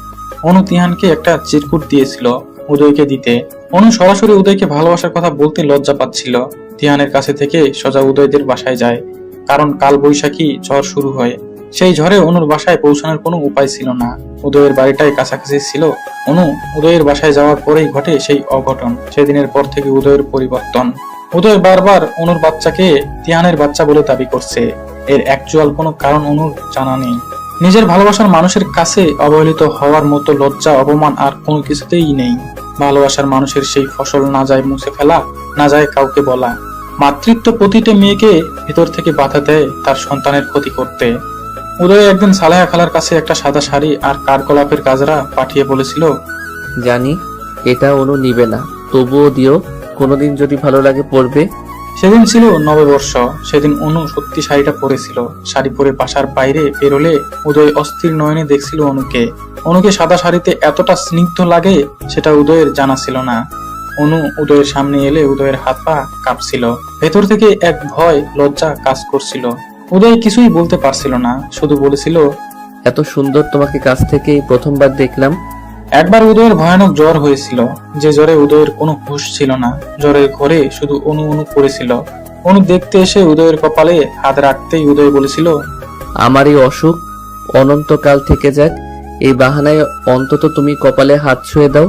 F: অনু তিহানকে একটা চিরকুট দিয়েছিল উদয়কে দিতে। অনু সরাসরি উদয়কে ভালোবাসার কথা বলতে লজ্জা পাচ্ছিল। তিহানের কাছে থেকে সোজা উদয়দের বাসায় যায়, কারণ কাল বৈশাখী ঝড় শুরু হয়। সেই ঝড়ে অনুর বাসায় পৌঁছানোর কোনো উপায় ছিল না। উদয়ের বাড়িটাই কাছাকাছি ছিল। অনু উদয়ের বাসায় যাওয়ার পরেই ঘটে সেই অঘটন। সেদিনের পর থেকে উদয়ের পরিবর্তন। উদয় বারবার অনুর বাচ্চাকে তিহানের বাচ্চা বলে দাবি করছে। এর অ্যাকচুয়াল কোনো কারণ অনুর জানা নেই। নিজের ভালোবাসার মানুষের কাছে অবহেলিত হওয়ার মতো লজ্জা, অপমান আর কোনো কিছুতেই নেই। ভালোবাসার মানুষের সেই ফসল না যায় মুছে ফেলা, না যায় কাউকে বলা। মাতৃত্ব প্রতিটা মেয়েকে ভিতর থেকে বাধা দেয় তার সন্তানের ক্ষতি করতে। উদয় একদিন সালেহা খালার কাছে একটা সাদা শাড়ি আর কাঠগোলাপের গাজরা পাঠিয়ে বলেছিল,
B: জানি এটা অনু নিবে না, তবুও দিও, কোনোদিন যদি ভালো লাগে পরবে।
F: সেদিন ছিল নববর্ষ। সেদিন অনু সত্যি শাড়িটা পরেছিল। শাড়ি পরে বাসার বাইরে বেরোলে উদয় অস্থির নয়নে দেখছিল অনুকে। অনুকে সাদা শাড়িতে এতটা স্নিগ্ধ লাগে সেটা উদয়ের জানা ছিল না। অনু উদয়ের সামনে এলে উদয়ের হাত পা কাঁপছিল। ভেতর থেকে এক ভয়, লজ্জা কাজ করছিল। উদয় কিছুই বলতে পারছিল না, শুধু বলেছিল,
B: এত সুন্দর তোমাকে কাছ থেকে প্রথমবার দেখলাম।
F: একবার উদয়ের ভয়ানক জ্বর হয়েছিল, যে জ্বরে উদয়ের কোনো হুঁশ ছিল না। জ্বরের ঘরে শুধু অনু অনু করেছিল। অনু দেখতে এসে উদয়ের কপালে হাত রাখতেই উদয় বলেছিল,
B: আমার এই অসুখ অনন্তকাল থেকে যাক, এই বাহানায় অন্তত তুমি কপালে হাত ছুঁয়ে দাও।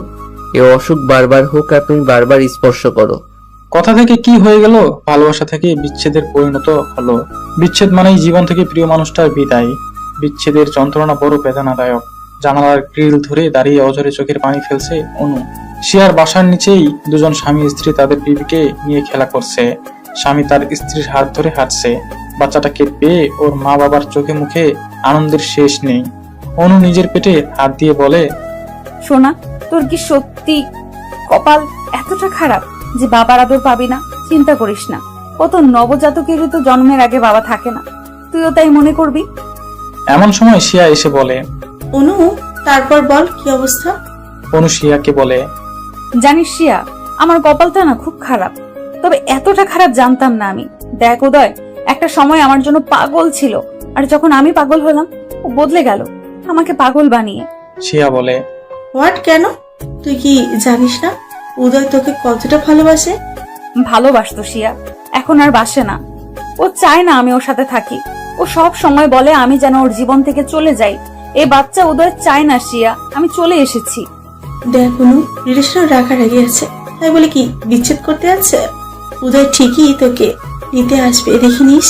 B: এই অসুখ বারবার হোক আর তুমি বারবার স্পর্শ করো।
F: কথা থেকে কি হয়ে গেল, ভালোবাসা থেকে বিচ্ছেদের পরিণত হলো। বিচ্ছেদ মানেই জীবন থেকে প্রিয় মানুষটার বিদায়। বিচ্ছেদের যন্ত্রণা বড় বেদনাদায়ক। জানালার গ্রিল ধরে দাঁড়িয়ে অঝরে চোখের পানি ফেলছে অনু। শিয়ার বাসার নিচেই দুজন স্বামী স্ত্রী তাদের বিবিকে নিয়ে খেলা করছে। স্বামী তার স্ত্রীর হাত ধরে হাঁটছে। বাচ্চাটাকে পেয়ে ওর মা বাবার চোখে মুখে আনন্দের শেষ নেই। অনু নিজের পেটে হাত দিয়ে বলে,
C: সোনা, তোর কি সত্যি কপাল এতটা খারাপ যে বাবার আদর পাবি না? চিন্তা করিস না, কত নবজাতকেরই তো জন্মের আগে বাবা থাকে না, তুইও তাই মনে করবি।
F: এমন সময় শিয়া এসে বলে,
J: অনু, তারপর বল কি অবস্থা?
F: অনু শিয়াকে বলে,
C: জানিস শিয়া, আমার কপালটা না খুব খারাপ, তবে এতটা খারাপ জানতাম না আমি। দেখ উদয় একটা সময় আমার জন্য পাগল ছিল, আর যখন আমি পাগল হলাম ও বদলে গেল আমাকে পাগল বানিয়ে।
F: শিয়া বলে,
J: হোয়াট, কেন? তুই কি জানিস না উদয় তোকে কতটা ভালোবাসে?
C: ভালোবাসতো শিয়া, এখন আর বাসে না। ও চায় না আমি ওর সাথে থাকি। ও সব সময় বলে আমি যেন ওর জীবন থেকে চলে যাই। এই বাচ্চা উদয় চায় না শিয়া আমি চলে এসেছি।
J: দেখ অনু, রিলেশন রাগারাগি আছে, তাই বলে কি বিচ্ছেদ করতে আছে? উদয় ঠিকই তোকে নিতে আসবে, দেখে নিস।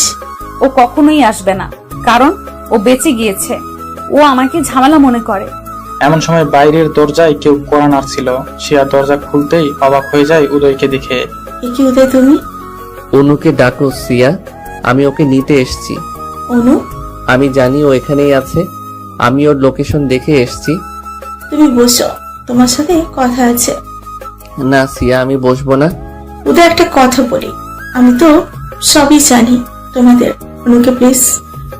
C: ও কখনোই আসবে না, কারণ ও বেঁচে গিয়েছে। ও আমাকে ঝামেলা মনে করে।
F: এমন সময় বাইরের দরজায় কেউ কড়া নাড়ছিল। শিয়া দরজা খুলতেই অবাক হয়ে যায় উদয়কে দেখে।
J: এ কি উদয়, তুমি?
B: অনুকে ডাকো সিয়া, আমি ওকে নিতে এসেছি।
J: অনু,
B: আমি জানি ও এখানেই আছে, আমি ওর লোকেশন দেখে এসেছি।
J: তুমি বসো, তোমার সাথে কথা আছে।
B: না সিয়া, আমি বসবো না।
J: উদয়, একটা কথা বলি, আমি তো সবই জানি তোমাদের। অনুকে প্লিজ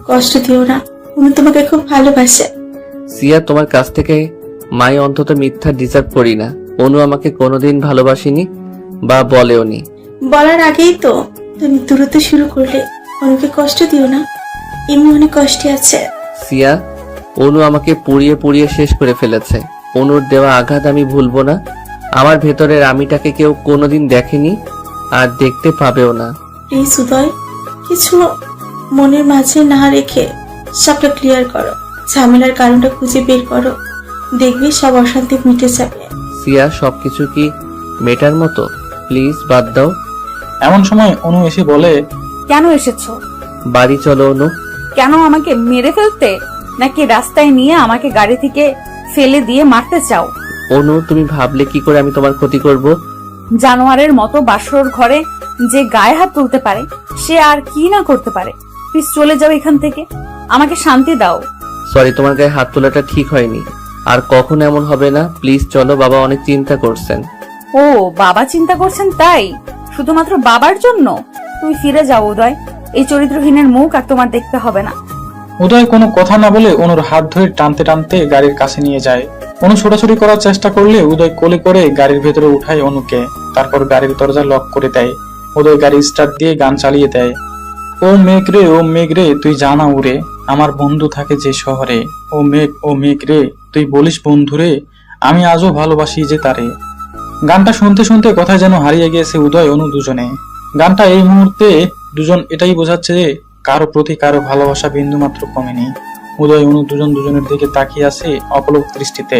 J: কষ্ট দিও না, অনু তোমাকে খুব ভালোবাসে।
B: সিয়া, তোমার কাছ থেকে মাই অন্তত মিথ্যা ডিজার্ভ করি না। অনু আমাকে কোনোদিন ভালোবাসিনি বা বলেওনি।
J: বলার আগেই তো তুমি দূরত্ব শুরু করলে। অনুকে কষ্ট দিও না, এমনি অনেক কষ্টে আছে।
B: সিয়া, অনু আমাকে পুড়িয়ে পুড়িয়ে শেষ করে ফেলেছে। অনুর দেওয়া আঘাত আমি ভুলবো না। আমার ভেতরের আমিটাকে কেউ কোনোদিন দেখেনি আর দেখতে পাবেও না।
J: প্লিজ উদয়, কিছু মনের মাঝে না রেখে সবটা ক্লিয়ার করো, ঝামেলার কারণটা খুঁজে বের করো, দেখবি সব অশান্তি মিটে যাবে।
B: সিয়া, সবকিছু কি মেটার মতো? প্লিজ বাদ দাও।
F: এমন সময় অনু এসে বলে,
C: কেন এসেছো?
B: বাড়ি চলো অনু।
C: কেন, আমাকে মেরে ফেলতে, নাকি রাস্তায় নিয়ে আমাকে গাড়ি থেকে ফেলে দিয়ে মারতে চাও?
B: অনু, তুমি ভাবলে কি করে আমি তোমার ক্ষতি করব?
C: জানোয়ারের মতো বাসর ঘরে যে গায়ে হাত তুলতে পারে সে আর কি না করতে পারে। প্লিজ চলে যাও এখান থেকে, আমাকে শান্তি দাও।
B: সরি, তোমার গায়ে হাত তোলাটা ঠিক হয়নি, আর কখনো এমন হবে না। প্লিজ চলো, বাবা অনেক চিন্তা করছেন।
C: ও বাবা চিন্তা করছেন তাই? শুধুমাত্র বাবার জন্য? তুমি ফিরে যাও উদয়, এই চরিত্রহীনের মুখ আর তোমার দেখতে হবে না।
F: উদয় কোনো কথা না বলে অনুর হাত ধরে টানতে টানতে গাড়ির কাছে নিয়ে যায়। অনু ছোটাছুটি করার চেষ্টা করলে উদয় কোলে করে গাড়ির ভেতরে উঠায় অনুকে। তারপর গাড়ির দরজা লক করে দেয়। উদয় গাড়ি স্টার্ট দিয়ে গান চালিয়ে দেয়। ও মেঘ রে, ও মেঘ রে, তুই জানা উড়ে, আমার বন্ধু থাকে যে শহরে। ও মেঘ রে, তুই বলিস বন্ধুরে, আমি আজও ভালোবাসি যে তারে। গানটা শুনতে শুনতে কথায় যেন হারিয়ে গিয়েছে উদয় অনু দুজনে। গানটা এই মুহূর্তে দুজন এটাই বোঝাচ্ছে যে কারো প্রতি কারো ভালোবাসা বিন্দু মাত্র কমেনি। উদয় অনু দুজন দুজনের দিকে তাকিয়ে আছে অপলক দৃষ্টিতে,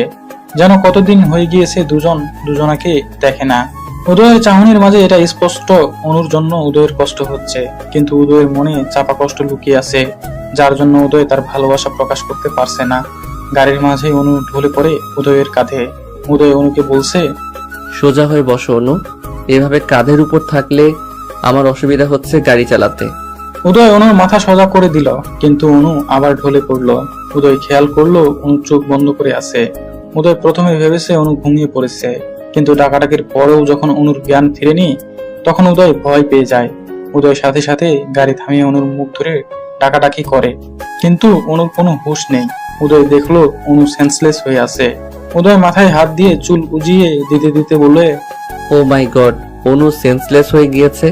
F: যেন কতদিন হয়ে গিয়েছে দুজন দুজনাকে দেখে না। উদয়ের চাহনির মাঝে এটা স্পষ্ট, অনুর জন্য উদয়ের কষ্ট হচ্ছে, কিন্তু উদয়ের মনে চাপা কষ্ট লুকিয়ে আছে, যার জন্য উদয় তার ভালোবাসা প্রকাশ করতে পারছে না। গাড়ির মাঝে অনু ঢলে পড়ে উদয়ের কাঁধে। উদয় অনুকে বলছে,
B: সোজা হয়ে বসো অনু, এভাবে কাঁধের উপর থাকলে আমার অসুবিধা হচ্ছে গাড়ি চালাতে।
F: উদয় অনুর মাথা সোজা করে দিল, কিন্তু অনু আবার ঢলে পড়ল। উদয় খেয়াল করলো অনু চোখ বন্ধ করে আছে। উদয় প্রথমে ভেবেছে অনু ঘুমিয়ে পড়েছে, কিন্তু ডাকাডাকির পরেও যখন অনুর জ্ঞান ফিরেনি তখন উদয় ভয় পেয়ে যায়। উদয় সাথে সাথে গাড়ি থামিয়ে অনুর মুখ ধরে ডাকাডাকি করে, কিন্তু অনুর কোনো হুঁশ নেই। উদয় দেখলো অনু সেন্সলেস হয়ে আছে। উদয় মাথায় হাত দিয়ে চুল উজিয়ে দিতে দিতে বলে,
B: ও মাই গড, অনু সেন্সলেস হয়ে গিয়েছে।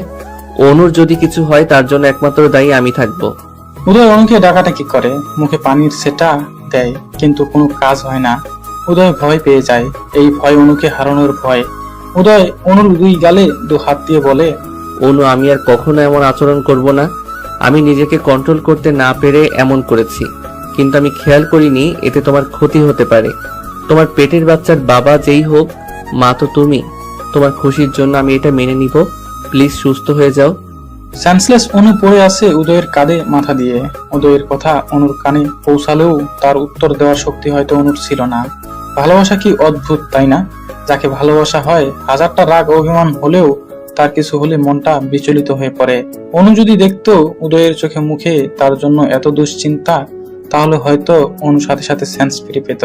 B: অনুর যদি কিছু হয় তার জন্য একমাত্র দায়ী আমি থাকবো।
F: উদয় অনুকে ডাকাডাকি করে, মুখে পানির সেটা দেয়, কিন্তু কোনো কাজ হয় না। উদয় ভয় পেয়ে যায়, এই ভয় অনুকে হারানোর ভয়। উদয় অনুর দুই গালে দু হাত দিয়ে বলে,
B: অনু, আমি আর কখনো এমন আচরণ করব না। আমি নিজেকে কন্ট্রোল করতে না পেরে এমন করেছি, কিন্তু আমি খেয়াল করিনি এতে তোমার ক্ষতি হতে পারে। তোমার পেটের বাচ্চার বাবা যেই হোক, মা তো তুমি। তোমার খুশির জন্য আমি এটা মেনে নিব। প্লিজ সুস্থ হয়ে যাও।
F: সেন্সলেস অনু পড়ে আছে উদয়ের কাঁধে মাথা দিয়ে। উদয়ের কথা অনুর কানে পৌঁছালেও তার উত্তর দেওয়ার শক্তি হয়তো অনুর ছিল না। ভালোবাসা কি অদ্ভুত, তাই না? যাকে ভালোবাসা হয়, হাজারটা রাগ অভিমান হলেও তার কিছু হলে মনটা বিচলিত হয়ে পড়ে। অনু যদি দেখতো উদয়ের চোখে মুখে তার জন্য এত দুশ্চিন্তা, তাহলে হয়তো অনুর সাথে সাথে সেন্স ফিরে পেত।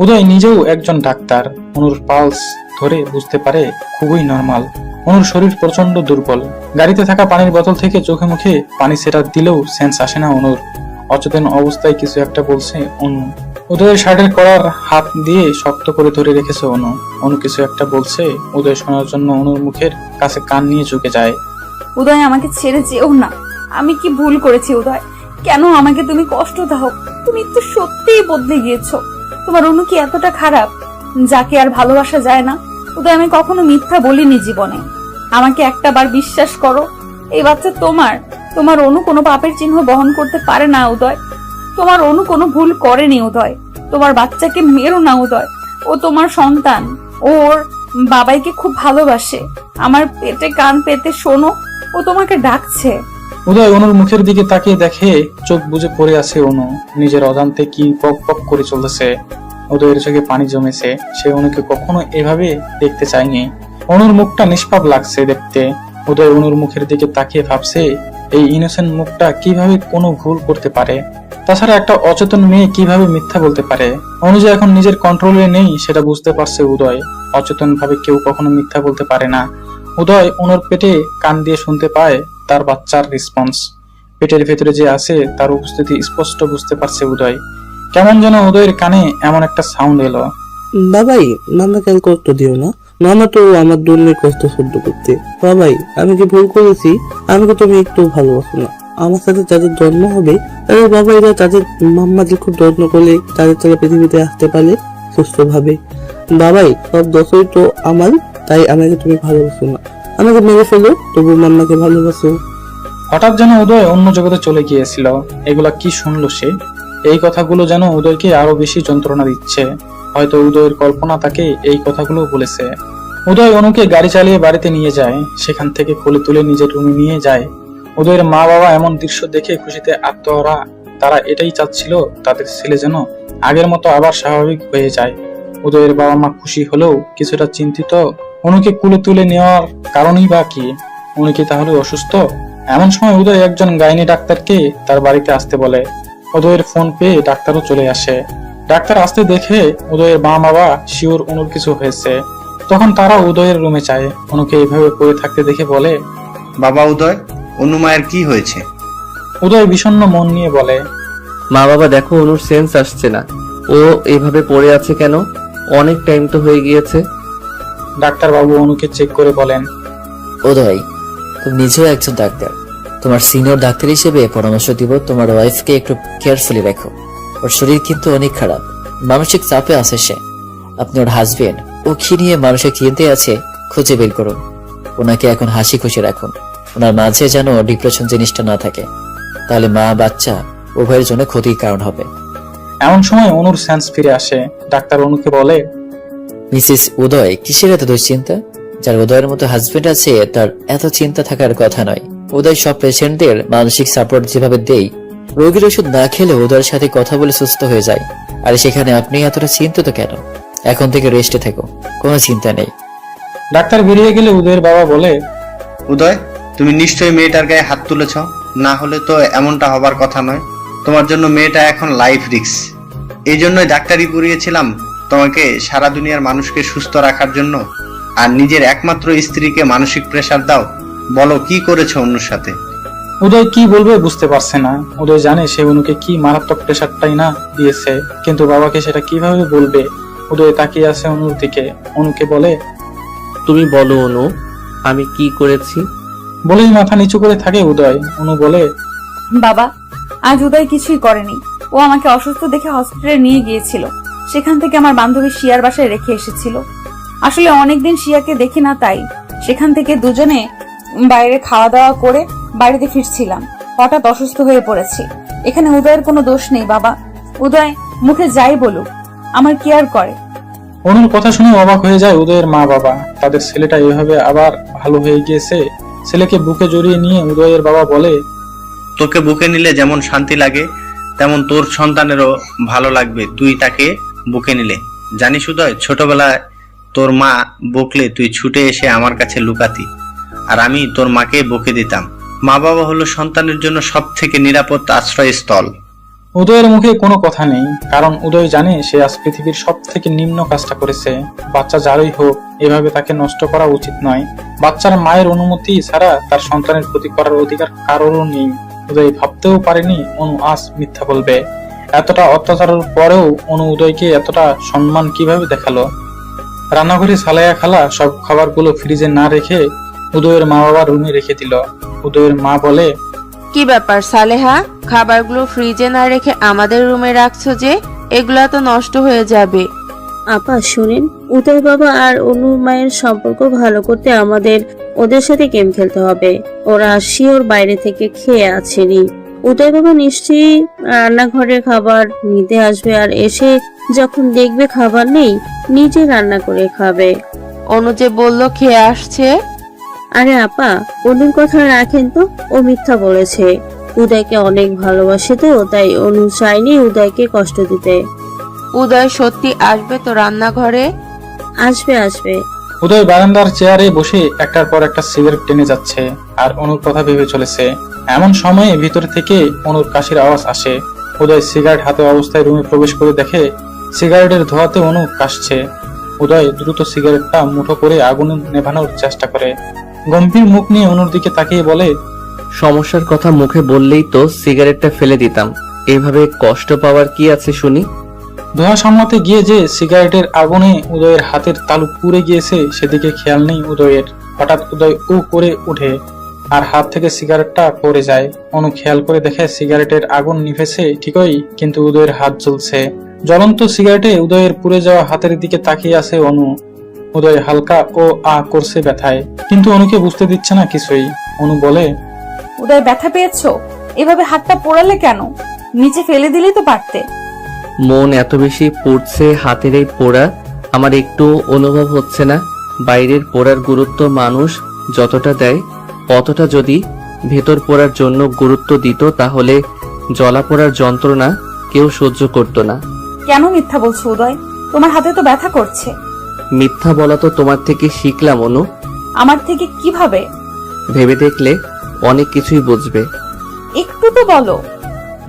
F: উদয় নিজেও একজন ডাক্তার, অনুর পালস ধরে বুঝতে পারে খুবই নরমাল। অনুর শরীর প্রচন্ড দুর্বল। গাড়িতে থাকা পানির বোতল থেকে চোখে মুখে পানি সেটা দিলেও সেন্স আসে না অনুর। অচেতন অবস্থায় কিছু একটা বলছে অনু। উদয়ের শার্টের কলার হাত দিয়ে শক্ত করে ধরে রেখেছে অনু। অনু কিছু একটা বলছে, উদয় শোনার জন্য অনুর মুখের কাছে কান নিয়ে ঝুঁকে যায়।
C: উদয়, আমাকে ছেড়ে যেও না। আমি কি ভুল করেছি উদয়? কেন আমাকে তুমি কষ্ট দাও? তুমি তো সত্যিই বদলে গিয়েছো। তোমার অনু কি এতটা খারাপ যাকে আর ভালোবাসা যায় না? উদয়, আমি কখনো মিথ্যা বলিনি জীবনে। আমাকে একটা বার বিশ্বাস করো, এই বাচ্চা তোমার। তোমার অনু কোনো পাপের চিহ্ন বহন করতে পারে না উদয়। তোমার অনু কোনো ভুল করেনি উদয়। তোমার বাচ্চাকে মেরো না উদয়, ও তোমার সন্তান। ওর বাবাইকে খুব ভালোবাসে। আমার পেটে কান পেতে শোনো, ও তোমাকে ডাকছে।
F: উদয় অনুর মুখের দিকে তাকিয়ে দেখে চোখ বুজে পড়ে আছে অনু। নিজের অজান্তে কি পক পক করে চলতেছে। উদয়ের চোখে পানি জমেছে। সে অনুকে কখনো এভাবে দেখতে চায়নি। অনুর মুখটা নিষ্পাপ লাগছে দেখতে। উদয় অনুর মুখের দিকে তাকিয়ে ভাবছে, এই ইনোসেন্ট মুখটা কিভাবে কোনো ভুল করতে পারে? তাছাড়া একটা অচেতন মেয়ে কিভাবে মিথ্যা বলতে পারে? অনু যে এখন নিজের কন্ট্রোলে নেই সেটা বুঝতে পারছে উদয়। অচেতন ভাবে কেউ কখনো মিথ্যা বলতে পারে না। উদয় অনুর পেটে কান দিয়ে শুনতে পায় তার বাচ্চার রেসপন্স। পেটের ভেতরে যে আছে তার উপস্থিতি স্পষ্ট বুঝতে পারছে উদয়। কেমন যেন উদয়ের কানে এমন একটা সাউন্ড এলো।
K: বাবাই, মামাকে আর কষ্ট দিও না। মামা তো আমার দুর্নের কষ্ট সহ্য করতে। বাবাই, আমি যে ভুল করেছি, আমাকে তুমি একটু ভালোবাসো না। আমার সাথে যাদের জন্ম হবে তাদের বাবাইরা তাদের মাম্মাদের খুব যত্ন করলে তাদের তারা পৃথিবীতে আসতে পারে সুস্থভাবে। বাবাই, সব দোষই তো আমার, তাই আমাকে তুমি ভালোবাসো না। আমাকে মেরে ফেলো, তবু মাম্মাকে ভালোবাসো।
F: হঠাৎ যেন উদয় অন্য জগতে চলে গিয়েছিল। এগুলা কি শুনলো সে? এই কথাগুলো যেন উদয়কে আরো বেশি যন্ত্রণা দিচ্ছে। হয়তো উদয়ের কল্পনা তাকে এই কথাগুলো বলেছে। উদয় অনুকে গাড়ি চালিয়ে বাড়িতে নিয়ে যায়। সেখান থেকে কোলে তুলে নিজের রুমে নিয়ে যায়। উদয়ের মা বাবা এমন দৃশ্য দেখে খুশিতে আত্মহারা। তারা এটাই চাচ্ছিল তাদের ছেলে যেন আগের মতো আবার স্বাভাবিক হয়ে যায়। উদয়ের বাবা মা খুশি হলেও কিছুটা চিন্তিত। অনুকে কোলে তুলে নেওয়ার কারণই বা কি? উনি কি তাহলে অসুস্থ? এমন সময় উদয় একজন গাইনি ডাক্তারকে তার বাড়িতে আসতে বলে। উদয়ের ফোন পেয়ে ডাক্তারও চলে আসে। ডাক্তার আসতে দেখে উদয়ের মা বাবা শিওর অনুর কিছু হয়েছে। তখন তারা উদয়ের রুমে যায়। অনুকে এইভাবে পড়ে থাকতে দেখে বলে,
D: বাবা উদয়, অনু মায়ের কি হয়েছে?
F: উদয় বিষণ্ণ মন নিয়ে বলে,
B: মা বাবা দেখো, অনুর সেন্স আসছে না। ও এভাবে পড়ে আছে কেন? অনেক টাইম তো হয়ে গিয়েছে।
F: ডাক্তার বাবু অনুকে চেক করে বলেন,
I: উদয়, তুমি নিজেও একজন ডাক্তার। তোমার সিনিয়র ডাক্তার হিসেবে পরামর্শ দিব, তোমার ওয়াইফকে একটু কেয়ারফুলি রাখো। ওর শরীর কিন্তু অনেক খারাপ, মানসিক চাপে আছে সে। আপনি ওর হাজবেন্ড, ও কি নিয়ে মানসিক চিন্তায় আছে খুঁজে বের করুন। ওনাকে এখন হাসি খুশি রাখুন। ওনার মাঝে যেন ডিপ্রেশন জিনিসটা না থাকে, তাহলে মা বাচ্চা উভয়ের জন্য ক্ষতির কারণ হবে।
F: এমন সময় অনুর সেন্স ফিরে আসে। ডাক্তার অনুকে বলে,
I: মিসেস উদয়, কিসের এত দুশ্চিন্তা? যার উদয়ের মতো হাজবেন্ড আছে তার এত চিন্তা থাকার কথা নয়। উদয় সব পেশেন্টদের মানসিক সাপোর্ট যেভাবে দেই, রোগীর ওষুধ না খেলে উদয়ের সাথে কথা বলে সুস্থ হয়ে যায়। আর সেখানে আপনি এতটা চিন্তিত কেন? এখন থেকে রেস্টে থাকো, কোনো চিন্তা নেই।
F: ডাক্তার বেরিয়ে গেলে উদয়ের বাবা বলে,
D: উদয়, তুমি নিশ্চয়ই মেয়েটার গায়ে হাত তুলেছ, না হলে তো এমনটা হবার কথা নয়। তোমার জন্য মেয়েটা এখন লাইফ রিস্ক। এই জন্যই ডাক্তারি পড়িয়েছিলাম, তোমাকে সারা দুনিয়ার মানুষকে সুস্থ রাখার জন্য। আর নিজের একমাত্র স্ত্রীকে মানসিক প্রেসার দাও? বলো, কি করেছো অনুর সাথে?
F: উদয় কি বলবে বুঝতে পারছে না। উদয় জানে সে অনুকে কি মারাত্মক প্রেসারটাই না দিয়েছে, কিন্তু বাবাকে সেটা কিভাবে বলবে। উদয় তাকিয়ে আছে অনুর দিকে। অনুকে বলে,
B: তুমি বলো অনু, আমি কি করেছি?
F: বলেই মাথা নিচু করে থাকে উদয়। অনু বলে,
C: বাবা, আজ উদয় কিছুই করেনি। ও আমাকে অসুস্থ দেখে হসপিটালে নিয়ে গিয়েছিল। সেখান থেকে আমার বান্ধবী শিয়ার বাসায় রেখে এসেছিল। আসলে অনেকদিন শিয়াকে দেখি না, তাই সেখান থেকে দুজনে বাইরে খাওয়া দাওয়া করে বাড়িতে ফিরছিলাম। হঠাৎ অসুস্থ হয়ে পড়েছি। এখানে উদয়ের কোনো দোষ নেই বাবা। উদয় মুখে যাই বলুক, আমার কেয়ার করে।
F: অনুর কথা শুনে অবাক হয়ে যায় উদয়ের মা বাবা। তাদের ছেলেটা এভাবে আবার ভালো হয়ে গিয়েছে। ছেলেকে বুকে জড়িয়ে নিয়ে উদয়ের বাবা বলে,
D: তোকে বুকে নিলে যেমন শান্তি লাগে, তেমন তোর সন্তানেরও ভালো লাগবে তুই তাকে বুকে নিলে। জানিস উদয়, ছোটবেলায় তোর মা বকলে তুই ছুটে এসে আমার কাছে লুকাতি, আর আমি তোর মাকে বকে দিতাম। মা বাবা হলো সন্তানের জন্য সব থেকে নিরাপদ আশ্রয়স্থল।
F: উদয়ের মুখে কোনো কথা নেই, কারণ উদয় জানে সে আজ পৃথিবীর সব থেকে নিম্ন কাজটা করেছে। বাচ্চা যারই হোক, এভাবে তাকে নষ্ট করা উচিত নয়। বাচ্চার মায়ের অনুমতি ছাড়া তার সন্তানের ক্ষতি করার অধিকার কারোরও নেই। উদয় ভাবতেও পারেনি অনু আজ মিথ্যা বলবে। এতটা অত্যাচারের পরেও অনু উদয়কে এতটা সম্মান কিভাবে দেখালো? রান্নাঘরে সালাইয়া খালা সব খাবারগুলো ফ্রিজে না রেখে উদয়ের মা বাবার রুমে রেখে দিল। উদয়ের মা বলে,
L: কি ব্যাপার সালেহা, খাবারগুলো ফ্রিজে না রেখে আমাদের রুমে রাখছো যে? এগুলা তো নষ্ট হয়ে যাবে।
E: আপা শুনেন, উদয় বাবা আর অনুর মায়ের সম্পর্ক ভালো করতে আমাদের ওদের সাথে গেম খেলতে হবে। ওরা শিওর বাইরে থেকে খেয়ে আসেনি। উদয় বাবা নিশ্চয়ই রান্নাঘরে খাবার নিতে আসবে, আর এসে যখন দেখবে খাবার নেই নিজে রান্না করে খাবে।
L: অনু যে বললো খেয়ে আসছে।
E: আরে আপা, অনুর কথা রাখেন তো, ও মিথ্যা বলেছে। উদয়কে অনেক ভালোবাসে তো, তাই অনু চায়নি উদয়কে কষ্ট দিতে।
L: উদয় সত্যি আসবে তো রান্নাঘরে?
E: আসবে আসবে।
F: উদয় বারান্দার চেয়ারে বসে একটার পর একটা সিগারেট টেনে যাচ্ছে আর অনুর কথা ভেবে চলেছে। এমন সময়ে ভিতর থেকে অনুর কাশির আওয়াজ আসে। উদয় সিগারেট হাতে অবস্থায় রুমে প্রবেশ করে দেখে সিগারেটের ধোঁয়াতে অনু কাশছে। উদয় দ্রুত সিগারেটটা মুঠো করে আগুন নেভানোর চেষ্টা করে। গম্ভীর মুখ নিয়ে অনুর দিকে তাকিয়ে বলে,
B: সমস্যার কথা মুখে বললেই তো সিগারেটটা ফেলে দিতাম, এভাবে কষ্ট পাওয়ার কি আছে শুনি?
F: ধোঁয়া সামলাতে গিয়ে যে সিগারেটের আগুনে উদয়ের হাতের তালু পুড়ে গিয়েছে সেদিকে খেয়াল নেই উদয়ের। হঠাৎ উদয় উ করে উঠে আর হাত থেকে সিগারেটটা পড়ে যায়। অনু খেয়াল করে দেখে সিগারেটের আগুন নিভেছে ঠিকই, কিন্তু উদয়ের হাত জ্বলছে। জ্বলন্ত সিগারেটে উদয়ের পুড়ে যাওয়া হাতের দিকে তাকিয়ে আছে অনু। উদয় হালকা ও আ করছে ব্যথায়, কিন্তু অনুকে বুঝতে দিচ্ছে না কিছুই। অনু বলে,
C: উদয় ব্যথা পেয়েছো? এভাবে হাতটা পোড়ালে কেন? নিচে ফেলে দিলেই তো পারতে।
B: মন এত বেশি পড়ছে হাতের এই পোড়া, আমার একটু অনুভব হচ্ছে না। বাইরের পোড়ার গুরুত্ব মানুষ যতটা দেয়, অতটা যদি ভেতর পোড়ার জন্য গুরুত্ব দিত তাহলে জ্বলা পোড়ার যন্ত্রণা কেউ সহ্য করত না।
C: কেন মিথ্যা বলছো উদয়? তোমার হাতে তো ব্যথা করছে।
B: মিথ্যা বলা তো তোমার থেকে শিখলাম অনু।
C: আমার থেকে কিভাবে?
B: ভেবে দেখলে অনেক কিছুই বুঝবে।
C: একটু তো বলো।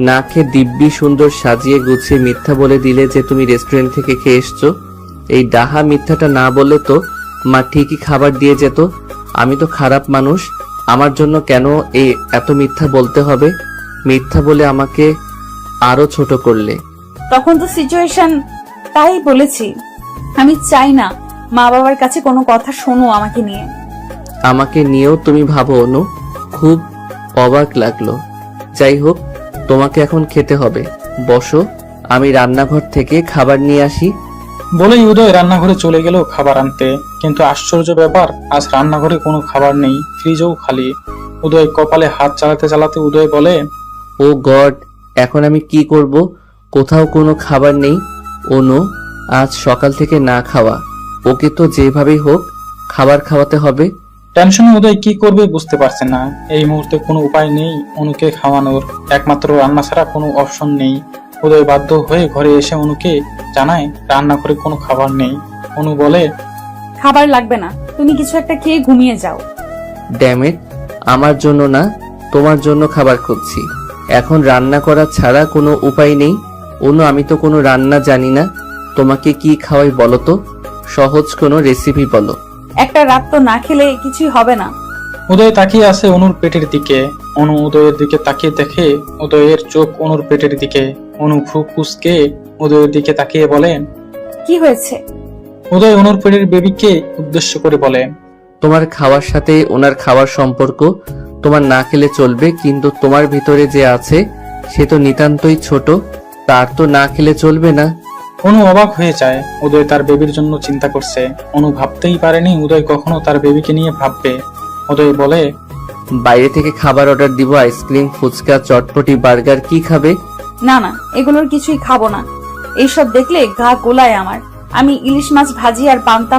B: নাকে দিব্যি সুন্দর সাজিয়ে গুছিয়ে মিথ্যা বলে দিলে যে তুমি রেস্টুরেন্ট থেকে খেয়ে এসছো। এই ডাহা মিথ্যাটা না বললে তো মা ঠিকই খাবার দিয়ে যেত। আমি তো খারাপ মানুষ, আমার জন্য কেন এই এত মিথ্যা বলতে হবে? মিথ্যা বলে আমাকে আরো ছোট করলে।
C: তখন তো সিচুয়েশন তাই বলেছি। আমি চাই না মা বাবার কাছে কোনো কথা শোনো আমাকে নিয়ে।
B: আমাকে নিয়েও তুমি ভাবো অনু? খুব অবাক লাগলো। যাই হোক, তোমাকে এখন খেতে হবে, বসো, আমি রান্নাঘর থেকে খাবার নিয়ে আসি।
F: বলেই উদয় রান্নাঘরে চলে গেল খাবার আনতে। কিন্তু আশ্চর্য ব্যাপার, আজ রান্নাঘরে কোনো খাবার নেই, ফ্রিজও খালি। উদয় কপালে হাত চালাতে চালাতে উদয় বলে,
B: ও গড, এখন আমি কি করব? কোথাও কোনো খাবার নেই। অনু আজ সকাল থেকে না খাওয়া, ওকে তো যেভাবেই হোক খাবার খাওয়াতে হবে।
F: টেনশনে উদয় কি করবে বুঝতে পারছে না। এই মুহূর্তে কোনো উপায় নেই অনুকে খাওয়ানোর, একমাত্র রান্না ছাড়া কোনো অপশন নেই। উদয় বাধ্য হয়ে ঘরে এসে অনুকে জানায় রান্না করে কোনো খাবার নেই। অনু বলে,
C: খাবার লাগবে না, তুমি কিছু একটা খেয়ে ঘুমিয়ে যাও।
B: ড্যামেট, আমার জন্য না, তোমার জন্য খাবার খুঁজছি। এখন রান্না করা ছাড়া কোনো উপায় নেই। অনু আমি তো কোনো রান্না জানি না, তোমাকে কি খাওয়াই বলো তো? সহজ কোনো রেসিপি বলো।
C: একটা রাত তো না খেলে কিছুই হবে না।
F: উদয় তাকিয়ে আছে অনুর পেটের দিকে। অনু উদয়ের দিকে তাকিয়ে দেখে উদয়ের চোখ অনুর পেটের দিকে। অনু ভ্রু কুঁচকে উদয়ের দিকে তাকিয়ে বলে,
C: কি হয়েছে?
F: উদয় অনুর পেটের বেবিকে উদ্দেশ্য করে বলে,
B: তোমার খাওয়ার সাথে ওনার খাওয়ার সম্পর্ক তোমার না খেলে চলবে, কিন্তু তোমার ভিতরে যে আছে সে তো নিতান্তই ছোট, তার তো না খেলে চলবে না।
F: অনু অবাক হয়ে যায়। উদয় তার বেবির জন্য চিন্তা করছে। অনু ভাবতেই পারেনি উদয় কখনো তার বেবিকে নিয়ে ভাববে। উদয় বলে,
B: বাইরে থেকে খাবার অর্ডার দিব, আইসক্রিম, ফুচকা, চটপটি, বার্গার, কি খাবে?
C: না না, এগুলোর কিছুই খাবো না। এইসব দেখলে গা গোলায় আমার। আমি ইলিশ মাছ ভাজি আর পান্তা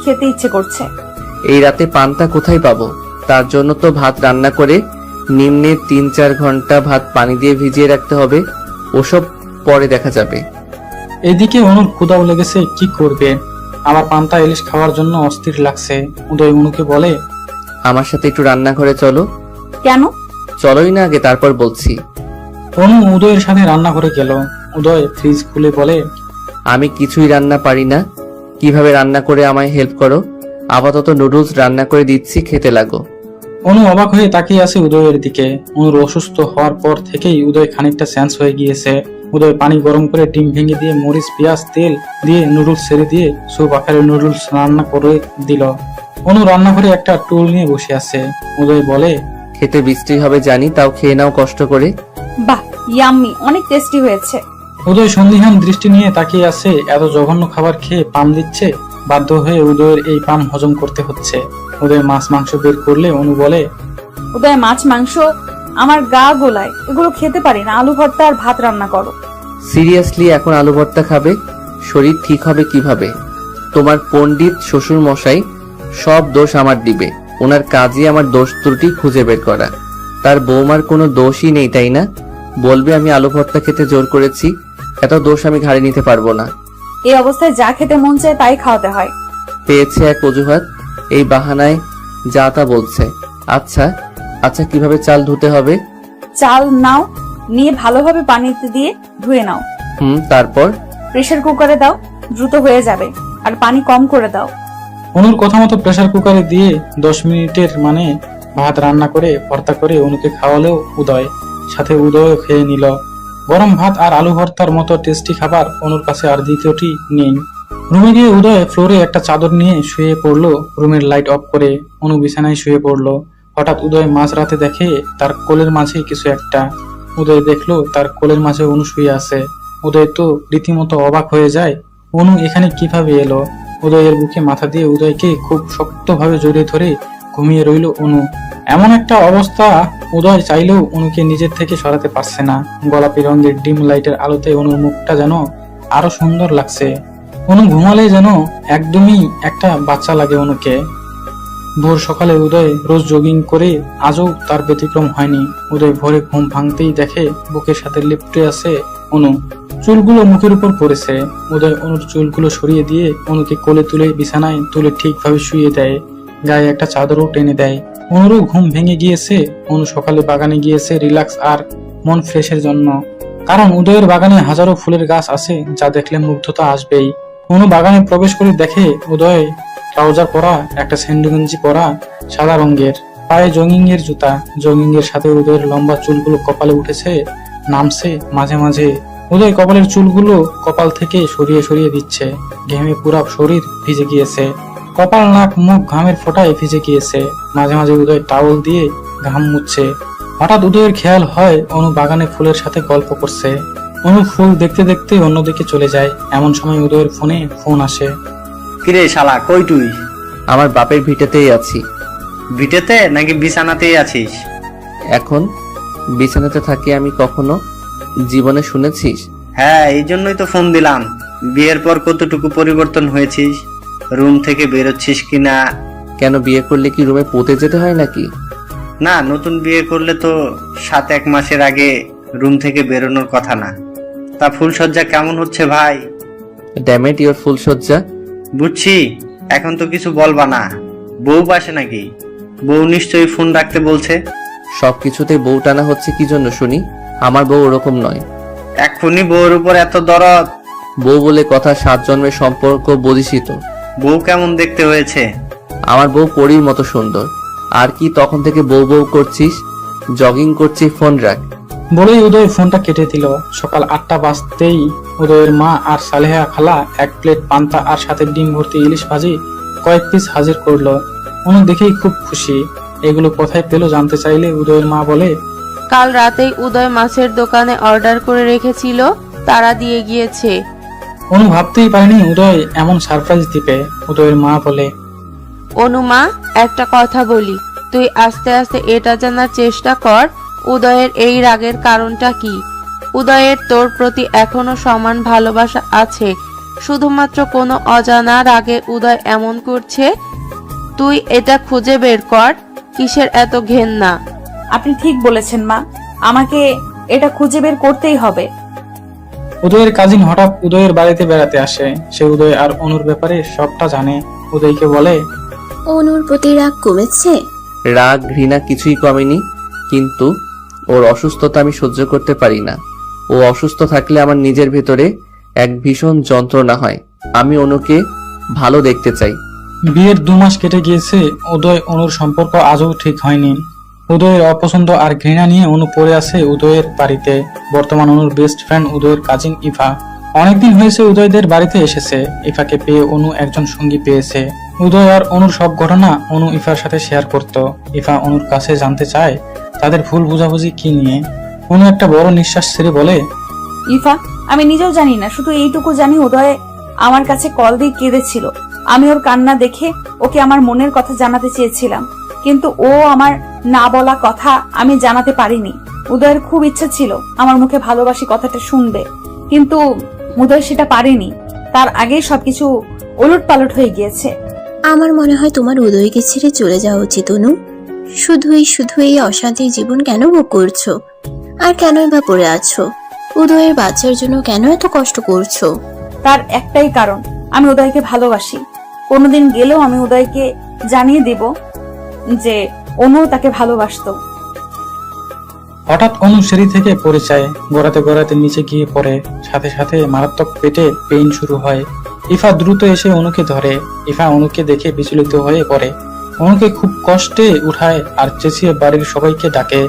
C: খেতে ইচ্ছে করছে।
B: এই রাতে পান্তা কোথায় পাবো? তার জন্য তো ভাত রান্না করে নিম্নে 3-4 ঘন্টা ভাত পানি দিয়ে ভিজিয়ে রাখতে হবে। ওসব পরে দেখা যাবে।
F: এদিকে অনুর ক্ষুধাও লেগেছে, কি করবে? আবার পান্তা ইলিশ খাওয়ার জন্য অস্থির লাগছে। উদয় অনুকে বলে,
B: আমার সাথে একটু রান্নাঘরে চলো।
C: কেন?
B: চলোই না আগে, তারপর বলছি।
F: অনু উদয়ের সাথে রান্নাঘরে গেল। উদয় ফ্রিজ খুলে বলে,
B: আমি কিছুই রান্না পারি না, কিভাবে রান্না করে আমায় হেল্প করো। আপাতত নুডলস রান্না করে দিচ্ছি, খেতে লাগো।
F: অনু অবাক হয়ে তাকিয়ে আছে উদয়ের দিকে। অনুর অসুস্থ হওয়ার পর থেকেই উদয় খানিকটা সেন্স হয়ে গিয়েছে। উদয় পানি গরম করে ডিম ভেঙে দিয়ে মরিচ পেঁয়াজ তেল দিয়ে নুডলস ছেড়ে দিয়ে স্যুপ আকারে নুডলস রান্না করে দিল। অনু রান্নাঘরে একটা টুল নিয়ে বসে আছে। উদয় বলে,
B: খেতে বৃষ্টি হবে জানি, তাও খেয়ে নাও কষ্ট করে।
C: বাহ, ইয়াম্মি, অনেক টেস্টি হয়েছে।
F: উদয় সন্দিহান দৃষ্টি নিয়ে তাকিয়ে আছে। এত জঘন্য খাবার খেয়ে পাম দিচ্ছে। বাধ্য হয়ে উদয়ের এই পাম হজম করতে হচ্ছে। উদয় মাছ মাংস বের করলে অনু বলে,
C: উদয় মাছ মাংস আমার গা গোলায়, এগুলো খেতে পারি না। আলু ভর্তা আর ভাত রান্না করো।
B: সিরিয়াসলি এখন আলু ভর্তা খাবে? শরীর ঠিক হবে কিভাবে? তোমার পণ্ডিত শ্বশুর মশাই সব দোষ আমার দিবে। ওনার কাজই আমার দোষ ত্রুটি খুঁজে বের করা। তার বৌমার কোনো দোষই নেই, তাই না? বলবে আমি আলু ভর্তা খেতে জোর করেছি। এত দোষ আমি ঘাড়ে নিতে পারবো না।
C: এই অবস্থায় যা খেতে মন চায় তাই খাওয়াতে হয়।
B: পেয়েছে এক অজুহাত, এই বাহানায় যা তা বলছে। আচ্ছা আচ্ছা, কিভাবে চাল ধুতে হবে?
C: চাল নাও, নিয়ে ভালোভাবে পানিতে দিয়ে ধুয়ে নাও।
B: তারপর?
C: প্রেসার কুকারে দাও, দ্রুত হয়ে যাবে। আর পানি কম করে দাও।
F: অনুর কথা মতো প্রেসার কুকারে দিয়ে 10 মিনিটের মানে ভাত রান্না করে ভর্তা করে অনুকে খাওয়ালেও উদয়, সাথে উদয়ও খেয়ে নিল। গরম ভাত আর আলু ভর্তার মতো টেস্টি খাবার অনুর কাছে আর দ্বিতীয়টি নেই। রুমে গিয়ে উদয় ফ্লোরে একটা চাদর নিয়ে শুয়ে পড়লো। রুমের লাইট অফ করে অনু বিছানায় শুয়ে পড়লো। হঠাৎ উদয় মাঝরাতে দেখে তার কোলের মাঝে কিছু একটা। উদয় দেখলো তার কোলের মাঝে অনু শুয়ে আছে। উদয় তো রীতিমতো অবাক হয়ে যায়। অনু এখানে কিভাবে এলো? উদয়ের বুকে মাথা দিয়ে উদয়কে খুব শক্তভাবে জড়িয়ে ধরে ঘুমিয়ে রইল অনু। এমন একটা অবস্থা, উদয় চাইলেও অনুকে নিজের থেকে সরাতে পারছে না। গোলাপি রঙের ডিম লাইটের আলোতে অনুর মুখটা যেন আরো সুন্দর লাগছে। অনু ঘুমালে যেন একদমই একটা বাচ্চা লাগে অনুকে। ভোর সকালে উদয় রোজ জগিং করে, আজও তার ব্যতিক্রম হয়নি। উদয় ভোরে ঘুম ভাঙতেই দেখে বুকের সাথে লিপটে আছে অনু। চুলগুলো মুখের উপর পড়েছে। উদয় অনুর চুলগুলো সরিয়ে দিয়ে অনুকে কোলে তুলে বিছানায় তুলে ঠিকভাবে শুয়ে দেয়। গায়ে একটা চাদরও টেনে দেয়। অনুরও ঘুম ভেঙে গিয়েছে। অনু সকালে বাগানে গিয়েছে রিল্যাক্স আর মন ফ্রেশের জন্য। কারণ উদয়ের বাগানে হাজারো ফুলের গাছ আছে, যা দেখলে মুগ্ধতা আসবেই। অনু বাগানে প্রবেশ করে দেখে উদয় ট্রাউজার পরা, একটা স্যান্ডো গেঞ্জি পরা, সাদা রঙের, পায়ে জগিং এর জুতা। জগিং এর সাথে উদয়ের লম্বা চুলগুলো কপালে উঠেছে, নামছে মাঝে মাঝে। উদয় কপালের চুলগুলো কপাল থেকে সরিয়ে সরিয়ে দিচ্ছে। ঘেমে পুরা শরীর ভিজে গিয়েছে। কপাল, নাক, মুখ ঘামের ফোঁটায় ভিজে গিয়েছে। মাঝে মাঝে উদয় টাওয়াল দিয়ে ঘাম মুছছে। হঠাৎ উদয়ের খেয়াল হয় অনু বাগানে ফুলের সাথে গল্প করছে। অনু ফুল দেখতে দেখতে অন্যদিকে চলে যায়। এমন সময় উদয়ের ফোনে ফোন আসে।
D: কিরে শালা, কই তুই?
B: আমার বাপের ভিটেতেই আছি।
D: ভিটেতে নাকি বিছানাতেই আছিস?
B: এখন বিছানাতে থাকি আমি, কখনো জীবনে শুনেছিস?
D: হ্যাঁ, এই জন্যই তো ফোন দিলাম। বিয়ের পর কতটুকু পরিবর্তন হয়েছিস? রুম থেকে বেরোচ্ছিস কিনা?
B: কেন, বিয়ে করলে কি রুমে পৌঁতে যেতে হয় নাকি?
D: না, নতুন বিয়ে করলে তো 7-1 মাসের আগে রুম থেকে বেরোনোর কথা না। তা ফুলসজ্জা কেমন হচ্ছে ভাই?
B: ড্যামেট ইওর ফুলসজ্জা।
D: বুঝছি, এখন তো কিছু বলবা না। বউ পাশে নাকি? বউ নিশ্চয়ই ফোন রাখতে বলছে।
B: সবকিছুতে বউ টানা হচ্ছে কি জন্য শুনি? আমার বউ ওরকম নয়।
D: এখনই বউর উপর এত দরদ?
B: বউ বলে কথা, 7 জন্মের সম্পর্ক বুঝিসই তো।
D: বউ কেমন দেখতে হয়েছে?
B: আমার বউ পরীর মতো সুন্দর। আর কি তখন থেকে বউ বউ করছিস? জগিং করছি, ফোন রাখ।
F: বলেই উদয় ফোনটা কেটে দিল। সকাল 8টা বাজতেই উদয়ের মা আর সালেহা খালা 1 প্লেট পান্তা আর সাথে ডিম ভর্তি ইলিশ ভাজি কয়েক পিস হাজির করলো। অনু দেখেই খুব খুশি। এগুলো কোথায় পেলো জানতে চাইলে উদয়ের মা বলে,
L: কাল রাতেই উদয় মাছের দোকানে অর্ডার করে রেখেছিল, তারা দিয়ে গিয়েছে।
F: অনু ভাবতেই পারেনি উদয় এমন সারপ্রাইজ দিবে। উদয়ের মা বলে,
L: অনুমা, একটা কথা বলি, তুই আস্তে আস্তে এটা জানার চেষ্টা কর উদয়ের এই রাগের কারণটা কি। উদয়ের তোর প্রতি এখনো সমান ভালোবাসা আছে, শুধুমাত্র কোনো অজানা রাগে উদয় এমন করছে। তুই এটা খুঁজে বের কর, কিসের এত ঘেন্না।
C: আপনি ঠিক বলেছেন মা, আমাকে এটা খুঁজে বের করতেই হবে।
F: উদয়ের কাজিন হঠাৎ উদয়ের বাড়িতে বেড়াতে আসে। সে উদয় আর অনুর ব্যাপারে সবটা জানে। উদয়কে বলে,
A: অনুর প্রতি রাগ কমেছে?
B: রাগ ঘৃণা কিছুই কমেনি, কিন্তু ওর অসুস্থতা আমি সহ্য করতে পারি না। ও অসুস্থ থাকলে আমার নিজের ভেতরে এক ভীষণ যন্ত্রণা হয়। আমি অনুকে ভালো দেখতে চাই।
F: বিয়ের 2 মাস কেটে গিয়েছে। উদয় অনুর সম্পর্ক আজও ঠিক হয়নি। উদয়ের অপছন্দ আর ঘৃণা নিয়ে অনু পড়ে আছে উদয়ের বাড়িতে। বর্তমান অনুর বেস্ট ফ্রেন্ড উদয়ের কাজিন ইভা। অনেকদিন হয়েছে উদয়দের বাড়িতে এসেছে। ইফাকে পেয়ে অনু একজন সঙ্গী পেয়েছে। উদয় আর অনুর সব ঘটনা অনু ইফার সাথে শেয়ার করত। ইফা অনুর কাছে জানতে চায় তাদের ভুল বোঝাবুঝি কি নিয়ে। অনু একটা বড় নিঃশ্বাস ছেড়ে বলে,
C: ইফা, আমি নিজেও জানি না, শুধু এইটুকু জানি উদয় আমার কাছে কল দিয়ে কেঁদেছিল। আমি ওর কান্না দেখে ওকে আমার মনের কথা জানাতে চেয়েছিলাম, কিন্তু ও আমার না বলা কথা আমি জানাতে পারিনি। উদয়ের খুব ইচ্ছা ছিল আমার মুখে ভালোবাসি কথাটা শুনবে, কিন্তু উদয় সেটা পারেনি। তার আগেই সবকিছু ওলটপালট হয়ে গিয়েছে।
A: আমার মনে হয় তোমার উদয়কে ছেড়ে চলে যাওয়া উচিত অনু। শুধু এই অশান্তির জীবন কেন ভোগ করছো? আর কেনই বা পড়ে আছো? উদয়ের বাচ্চার জন্য কেন এত কষ্ট করছো?
C: তার একটাই কারণ, আমি উদয়কে ভালোবাসি। কোনোদিন গেলেও আমি উদয়কে জানিয়ে দেব যে অনু তাকে ভালোবাসতো।
F: হঠাৎ অনু সিঁড়ি থেকে পড়ে যায়। গড়াতে গড়াতে নিচে গিয়ে পড়ে। সাথে সাথে মারাত্মক পেটে পেইন শুরু হয়। ইফা দ্রুত এসে অনুকে ধরে। ইফা অনুকে দেখে বিচলিত হয়ে পড়ে। অনুকে খুব কষ্টে উঠায় আর চেঁচিয়ে বাড়ির সবাইকে ডাকে।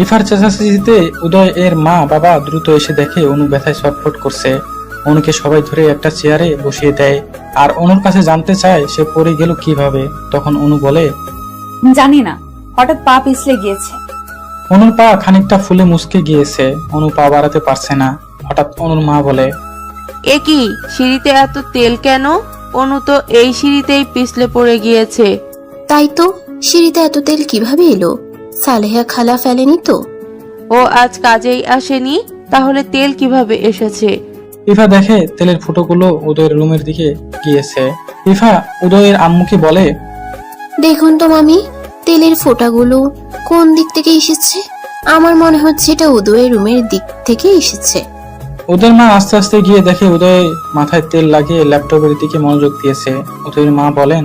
F: ইফার চেঁচাচেঁচিতে উদয় এর মা বাবা দ্রুত এসে দেখে অনু ব্যথায় ছটফট করছে। অনুকে সবাই ধরে একটা চেয়ারে বসিয়ে দেয় আর অনুর কাছে জানতে চায় সে পড়ে গেল কিভাবে। তখন অনু বলে,
C: জানি না, হঠাৎ পা পিছলে গিয়েছে।
F: অনুর পা খানিকটা ফুলে মুচকে গিয়েছে। অনু পা বাড়াতে পারছে না। হঠাৎ অনুর মা বলে,
L: এ কি, সিঁড়িতে এত তেল কেন? অনু তো এই সিঁড়িতেই পিছলে পড়ে গিয়েছে।
A: তাই তো, সিঁড়িতে এত তেল কিভাবে এলো? সালেহা খালা ফেলেনি তো?
L: ও আজ কাজেই আসেনি, তাহলে তেল কিভাবে এসেছে?
F: ইফা দেখে তেলের ফুটোগুলো উদয়ের রুমের দিকে গিয়েছে। ইফা উদয়ের আম্মুকে বলে,
A: দেখুন তো মামি, তেলের ফোঁটাগুলো কোন দিক থেকে এসেছে? আমার মনে হচ্ছে এটা উদয়ের রুমের দিক থেকে এসেছে।
F: উদয়ের মা আস্তে আস্তে গিয়ে দেখে উদয় মাথায় তেল লাগিয়ে ল্যাপটপের দিকে মনোযোগ দিয়েছে। উদয়ের মা বলেন,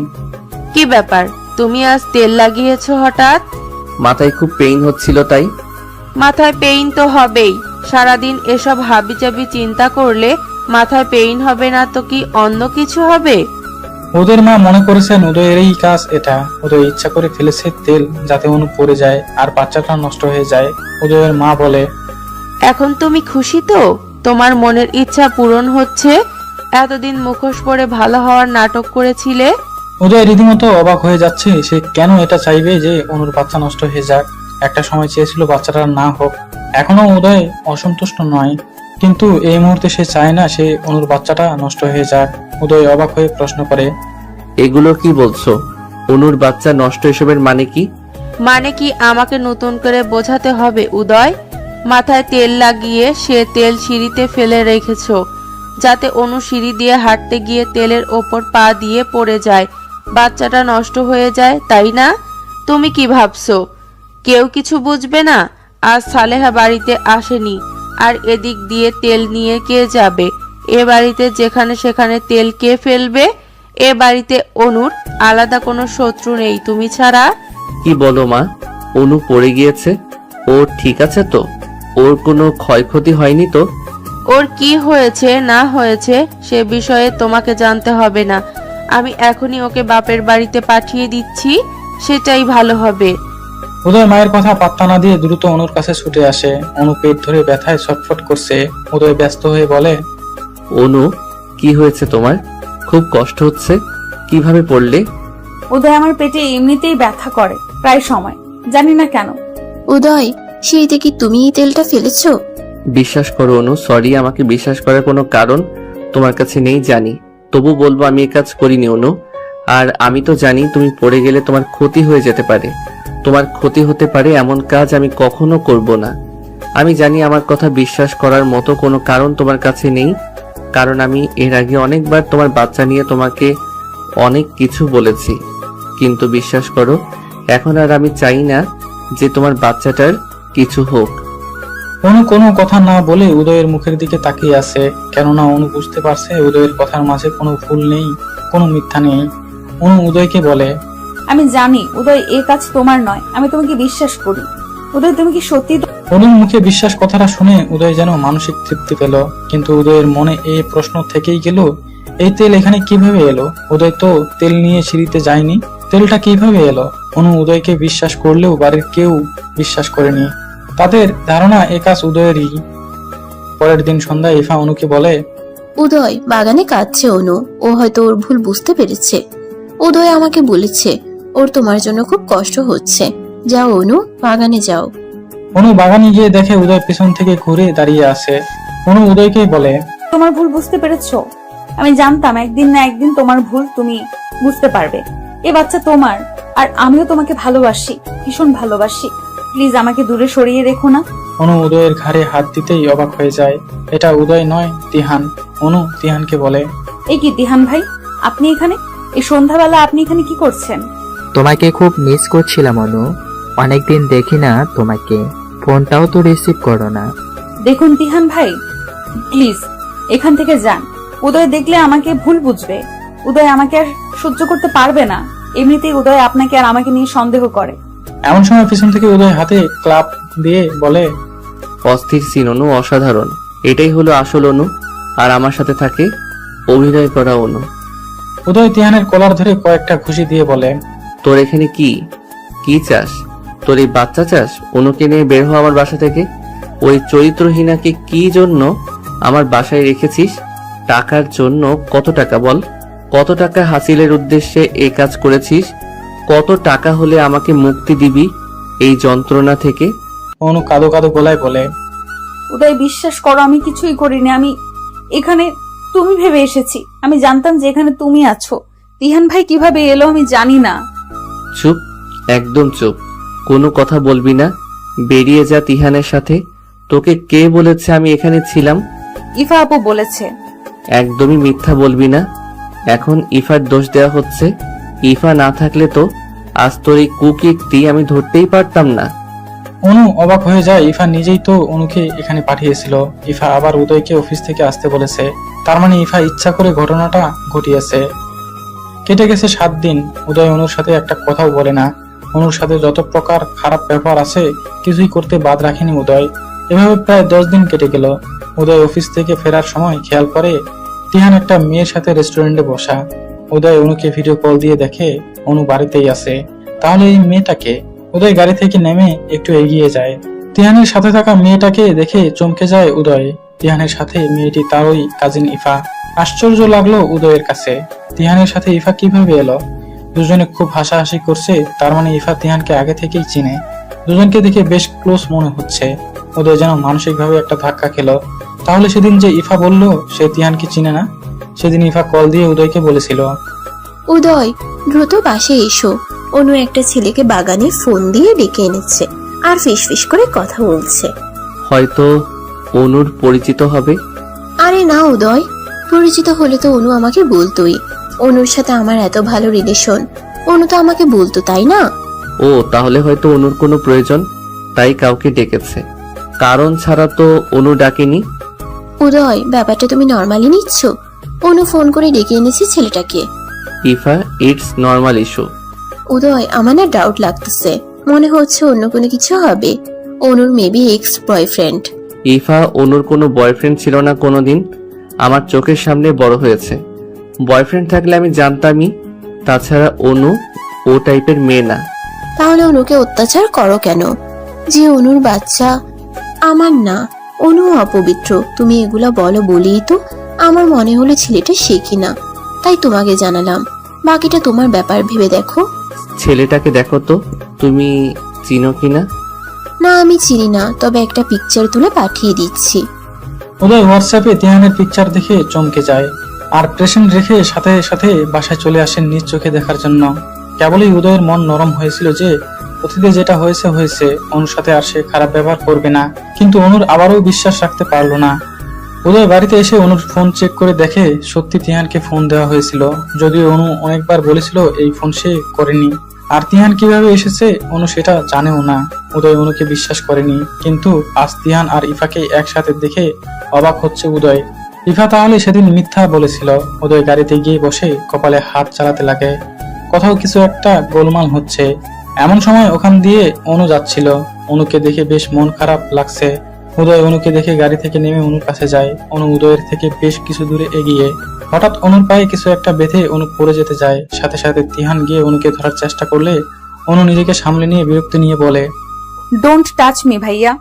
L: কি ব্যাপার, তুমি আজ তেল লাগিয়েছো হঠাৎ?
B: মাথায় খুব পেইন হচ্ছিল তাই।
L: মাথায় পেইন তো হবেই, সারাদিন এসব হাবিজাবি চিন্তা করলে মাথায় পেইন হবে না তো কি অন্য কিছু হবে?
F: ওদের মা মনে করেছেন উদয়ের এই কাজ এটা। উদয় ইচ্ছা করে ফেলেছে তেল যাতে অনু পড়ে যায় আর বাচ্চাটা নষ্ট হয়ে যায়। উদয়ের মা বলে,
L: এখন তুমি খুশি তো? তোমার মনের ইচ্ছা পূরণ হচ্ছে? এতদিন মুখোশ পরে ভালো হওয়ার নাটক করেছিলে।
F: উদয় রীতিমতো অবাক হয়ে যাচ্ছে। সে কেন এটা চাইবে যে অনুর বাচ্চা নষ্ট হয়ে যাক? একটা সময় চেয়েছিল বাচ্চাটা না হোক। এখনো উদয় অসন্তুষ্ট নয়, কিন্তু এই মুহূর্তে সে চায় না সে অনুর বাচ্চাটা নষ্ট হয়ে যাক। উদয় অবাক হয়ে প্রশ্ন করে,
B: এগুলো কি বলছো? অনুর বাচ্চা নষ্ট এসবের মানে কি?
L: মানে কি আমাকে নতুন করে বোঝাতে হবে উদয়? মাথায় তেল লাগিয়ে সে তেল সিঁড়িতে ফেলে রেখেছো যাতে অনু সিঁড়ি দিয়ে হাঁটতে গিয়ে তেলের ওপর পা দিয়ে পড়ে যায়, বাচ্চাটা নষ্ট হয়ে যায়, তাই না? তুমি কি ভাবছো কেউ কিছু বুঝবে না? আজ সালেহা বাড়িতে আসেনি, আর এদিক দিয়ে তেল নিয়ে কে যাবে? এ বাড়িতে যেখানে সেখানে তেল কে ফেলবে? এ বাড়িতে অনুর আলাদা কোনো শত্রু নেই তুমি ছাড়া।
B: কি বলো মা? অনু পড়ে গিয়েছে, ও ঠিক আছে তো? ওর কোনো ক্ষয়ক্ষতি হয়নি তো?
L: ওর কি হয়েছে না হয়েছে সে বিষয়ে তোমাকে জানতে হবে না। আমি এখনই ওকে বাপের বাড়িতে পাঠিয়ে দিচ্ছি, সেটাই ভালো হবে।
F: উদয় মায়ের কথা পাত্তা না দিয়ে দ্রুত অনুর কাছে ছুটে আসে। অনু পেট ধরে ব্যথায় ছটফট করছে। উদয় ব্যস্ত হয়ে বলে,
B: অনু, কি হয়েছে তোমার? খুব কষ্ট হচ্ছে? কিভাবে পড়লে?
C: উদয় আমার পেটে এমনিতেই ব্যথা করে প্রায় সময়, জানি না কেন।
A: উদয়, সিঁড়িতে কি তুমি এই তেলটা ফেলেছো?
B: বিশ্বাস করো অনু, সরি, আমাকে বিশ্বাস করার কোনো কারণ তোমার কাছে নেই জানি, তবু বলবো আমি এই কাজ করিনি অনু। আর আমি তো জানি তুমি পড়ে গেলে তোমার ক্ষতি হয়ে যেতে পারে। তোমার ক্ষতি হতে পারে এমন কাজ আমি কখনো করব না। আমি জানি আমার কথা বিশ্বাস করার মতো কোনো কারণ তোমার কাছে নেই, কারণ আমি এর আগে অনেকবার তোমার বাচ্চা নিয়ে তোমাকে অনেক কিছু বলেছি, কিন্তু বিশ্বাস করো এখন আর আমি চাই না যে তোমার বাচ্চাটার কিছু হোক।
F: অনু কোনো কথা না বলে উদয়ের মুখের দিকে তাকিয়ে আছে, কেননা অনু বুঝতে পারছে উদয়ের কথার মাঝে কোনো ভুল নেই, কোনো মিথ্যা নেই। অনু উদয়কে বলে,
C: আমি জানি উদয় এ কাজ তোমার নয়, আমি তোমাকে বিশ্বাস করি। উদয়, তুমি কি সত্যি?
F: অনুর মুখে বিশ্বাস কথাটা শুনে উদয় যেন মানসিক তৃপ্তি পেল, কিন্তু উদয়ের মনে এই প্রশ্ন থেকেই গেল, এই তেল এখানে কিভাবে এলো? উদয় তো তেল নিয়ে সিঁড়িতে যায়নি। তেলটা কিভাবে এলো? অনু উদয়কে বিশ্বাস করলেও বাড়ির কেউ বিশ্বাস করেনি। তাদের ধারণা এ কাজ উদয়েরই। পরের দিন সন্ধ্যায় ইফা অনুকে বলে,
A: উদয় বাগানে কাঁদছে অনু, ও হয়তো ওর ভুল বুঝতে পেরেছে। উদয় আমাকে বলেছে ওর তোমার জন্য খুব কষ্ট হচ্ছে। যাও অনু, বাগানে যাও।
F: অনু বাগানে গিয়ে দেখে উদয় পেছন থেকে ঘুরে দাঁড়িয়ে আছে। অনু উদয়কে বলে,
C: তোমার ভুল বুঝতে পেরেছো? আমি জানতাম একদিন না একদিন তোমার ভুল তুমি বুঝতে পারবে। এ বাচ্চা তোমার, আর আমিও তোমাকে ভালোবাসি, ভীষণ ভালোবাসি। প্লিজ আমাকে দূরে সরিয়ে রেখো না।
F: অনু উদয়ের ঘাড়ে হাত দিতেই অবাক হয়ে যায়। এটা উদয় নয়, তিহান। অনু তিহানকে বলে,
C: এই কি দিহান ভাই, আপনি এখানে? এই সন্ধ্যাবেলা আপনি এখানে কি করছেন?
G: তোমাকে খুব মিস করছিলাম অনু, অনেকদিন দেখি না তোমাকে, ফোনটাও তো রিসিভ করো না।
C: দেখুন তিহান ভাই, প্লিজ এখান থেকে যান। উদয় দেখলে আমাকে ভুল বুঝবে। উদয় আমাকে আর সহ্য করতে পারবে না। এমনিতেই উদয় আপনাকে আর আমাকে নিয়ে সন্দেহ করে।
F: এমন সময় পিছন থেকে উদয় হাতে ক্লাব দিয়ে বলে,
B: অস্থির সিন অনু, অসাধারণ। এটাই হলো আসল অনু, আর আমার সাথে থাকে অভিনয় করা অনু।
F: উদয় তিহানের কলার ধরে কয়েকটা ঘুষি দিয়ে বলে,
B: তোর এখানে কি কি চাস? তোর এই বাচ্চা চাস? অনুকে নিয়ে বের হও আমার বাসা থেকে। ওই চরিত্রহীনাকে কি জন্য আমার বাসায় রেখেছিস? টাকার জন্য? কত টাকা বল? কত টাকা হাসিলের উদ্দেশ্যে এই কাজ করেছিস? কত টাকা হলে আমাকে মুক্তি দিবি এই যন্ত্রণা থেকে?
F: অনু কাঁদো কাঁদো গলায় বলে,
C: উদয় বিশ্বাস করো, আমি কিছুই করিনি। আমি এখানে তুমি ভেবে এসেছি। আমি জানতাম যে এখানে তুমি আছো। তিহান ভাই কিভাবে এলো আমি জানি না।
B: চুপ, একদম চুপ। কোনো কথা বলবি না। বেরিয়ে যা তিহানের সাথে। তোকে কে বলেছে আমি এখানে ছিলাম?
C: ইফা আপু বলেছে।
B: একদমই মিথ্যা বলবি না। এখন ইফার দোষ দেওয়া হচ্ছে। ইফা না থাকলে তো আজ তোর এই কুকীর্তি আমি ধরতেই পারতাম না।
F: অনু অবাক হয়ে যায়। ইফা নিজেই তো অনুকে এখানে পাঠিয়েছিল। ইফা আবার উদয়কে অফিস থেকে আসতে বলেছে। তার মানে ইফা ইচ্ছা করে ঘটনাটা ঘটিয়েছে। কেটে গেছে 7 দিন। উদয় অনুর সাথে একটা কথাও বলে না। অনুর সাথে যত প্রকার খারাপ ব্যবহার আছে কিছুই করতে বাদ রাখেনি উদয়। এভাবে প্রায় 10 দিন কেটে গেল। উদয় অফিস থেকে ফেরার সময় খেয়াল করে তিহান একটা মেয়ের সাথে রেস্টুরেন্টে বসা। উদয় অনুকে ভিডিও কল দিয়ে দেখে অনু বাড়িতেই আছে। তাহলে এই মেয়েটাকে? উদয় গাড়ি থেকে নেমে একটু এগিয়ে যায়। তিহানের সাথে থাকা মেয়েটাকে দেখে চমকে যায় উদয়। তিহানের সাথে মেয়েটি তারই কাজিন ইফা। আশ্চর্য লাগলো উদয়ের কাছে, তিহানের সাথে ইফা কিভাবে এলো? দুজনে খুব হাসাহাসি করছে। তার মানে ইফা তিহানকে আগে থেকেই চিনে। দুজনকে দেখে বেশ ক্লোজ মনে হচ্ছে। উদয় যেন মানসিকভাবে একটা ধাক্কা খেলো। তাহলে সেদিন যে ইফা বলল সে তিহানকে চিনে না, সেদিন ইফা কল দিয়ে উদয়কে বলেছিল,
A: উদয় দ্রুত বাসে এসো, অনু একটা ছেলেকে বাগানে ফোন দিয়ে ডেকে এনেছে আর ফিস করে কথা বলছে।
B: হয়তো অনুর পরিচিত হবে।
A: আরে না উদয়, পরিচিত হলে তো অনু আমাকে বলতোই। অনুর সাথে আমার এত ভালো রিলেশন, অনু তো আমাকে বলতো, তাই না?
B: ও তাহলে হয়তো অনুর কোনো প্রয়োজন, তাই কাউকে ডেকেছে। কারণ ছাড়া তো অনু ডাকেনি।
A: উদয় ব্যাপারটা তুমি নর্মালি নিচ্ছ। অনু ফোন করে ডেকে এনেছে ছেলেটাকে।
B: Ifa, it's normal issue.
A: Uday আমার না ডাউট লাগতেছে, মনে হচ্ছে অন্য কোনো কিছু হবে। অনুর মেবি এক্স বয়ফ্রেন্ড।
B: ইফা, অনুর কোনো বয়ফ্রেন্ড ছিল না কোনোদিন। আমার চোখের সামনে বড় হয়েছে। বয়ফ্রেন্ড থাকলে আমি জানতামই। তাছাড়া অনু ও টাইপের মেয়ে না।
A: তাহলে অনুকে অত্যাচার করো কেন? যে অনুর বাচ্চা আমার না, অনু অপবিত্র। তুমি এগুলা বলো বলেই তো আমার মনে হলো ছেলেটা সে কিনা, তাই তোমাকে জানালাম। বাকিটা তোমার ব্যাপার, ভেবে দেখো।
B: ছেলেটাকে দেখো তো, তুমি চিনো কিনা?
A: না আমি চিনি না, তবে একটা পিকচার তুলে পাঠিয়ে দিচ্ছি।
F: উদয় হোয়াটসঅ্যাপে তিহানের পিকচার দেখে চমকে যায় আর প্রেসেন্ট রেখে সাথে সাথে বাসায় চলে আসেন নিজ চোখে দেখার জন্য। কেবলই উদয়ের মন নরম হয়েছিল যে অতীতে যেটা হয়েছে হয়েছে, অনুর সাথে আর সে খারাপ ব্যবহার করবে না। কিন্তু অনুর আবারও বিশ্বাস রাখতে পারলো না। উদয় বাড়িতে এসে অনুর ফোন চেক করে দেখে সত্যি তিহানকে ফোন দেওয়া হয়েছিল, যদিও অনু অনেকবার বলেছিল এই ফোন সে করেনি। আর তিহান কিভাবে এসেছে অনু সেটা জানেও না। উদয় অনুকে বিশ্বাস করেনি, কিন্তু আজ তিহান আর ইফাকে একসাথে দেখে অবাক হচ্ছে উদয়। ইফা তাহলে সেদিন মিথ্যা বলেছিল। উদয় গাড়িতে গিয়ে বসে কপালে হাত চালাতে লাগে। কোথাও কিছু একটা গোলমাল হচ্ছে। এমন সময় ওখান দিয়ে অনু যাচ্ছিল। অনুকে দেখে বেশ মন খারাপ লাগছে। উদয় অনুকে দেখে গাড়ি থেকে নেমে অনুর কাছে যায়। অনু উদয়ের থেকে বেশ কিছু দূরে এগিয়ে হঠাৎ অনুর পায়ে কিছু একটা বেঁধে অনু পড়ে যেতে যায়। সাথে সাথে তিহান গিয়ে অনুকে ধরার চেষ্টা করলে অনু নিজেকে সামলে নিয়ে বিরক্তি নিয়ে বলে,
C: ডোন্ট টাচ মি ভাইয়া।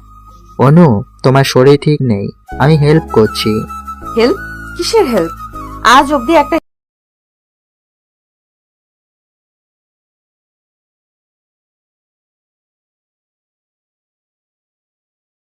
G: অনু, তোমার শরীর ঠিক নেই, আমি হেল্প করছি।
C: হেল্প? কিসের হেল্প? আজ অব্দি একটা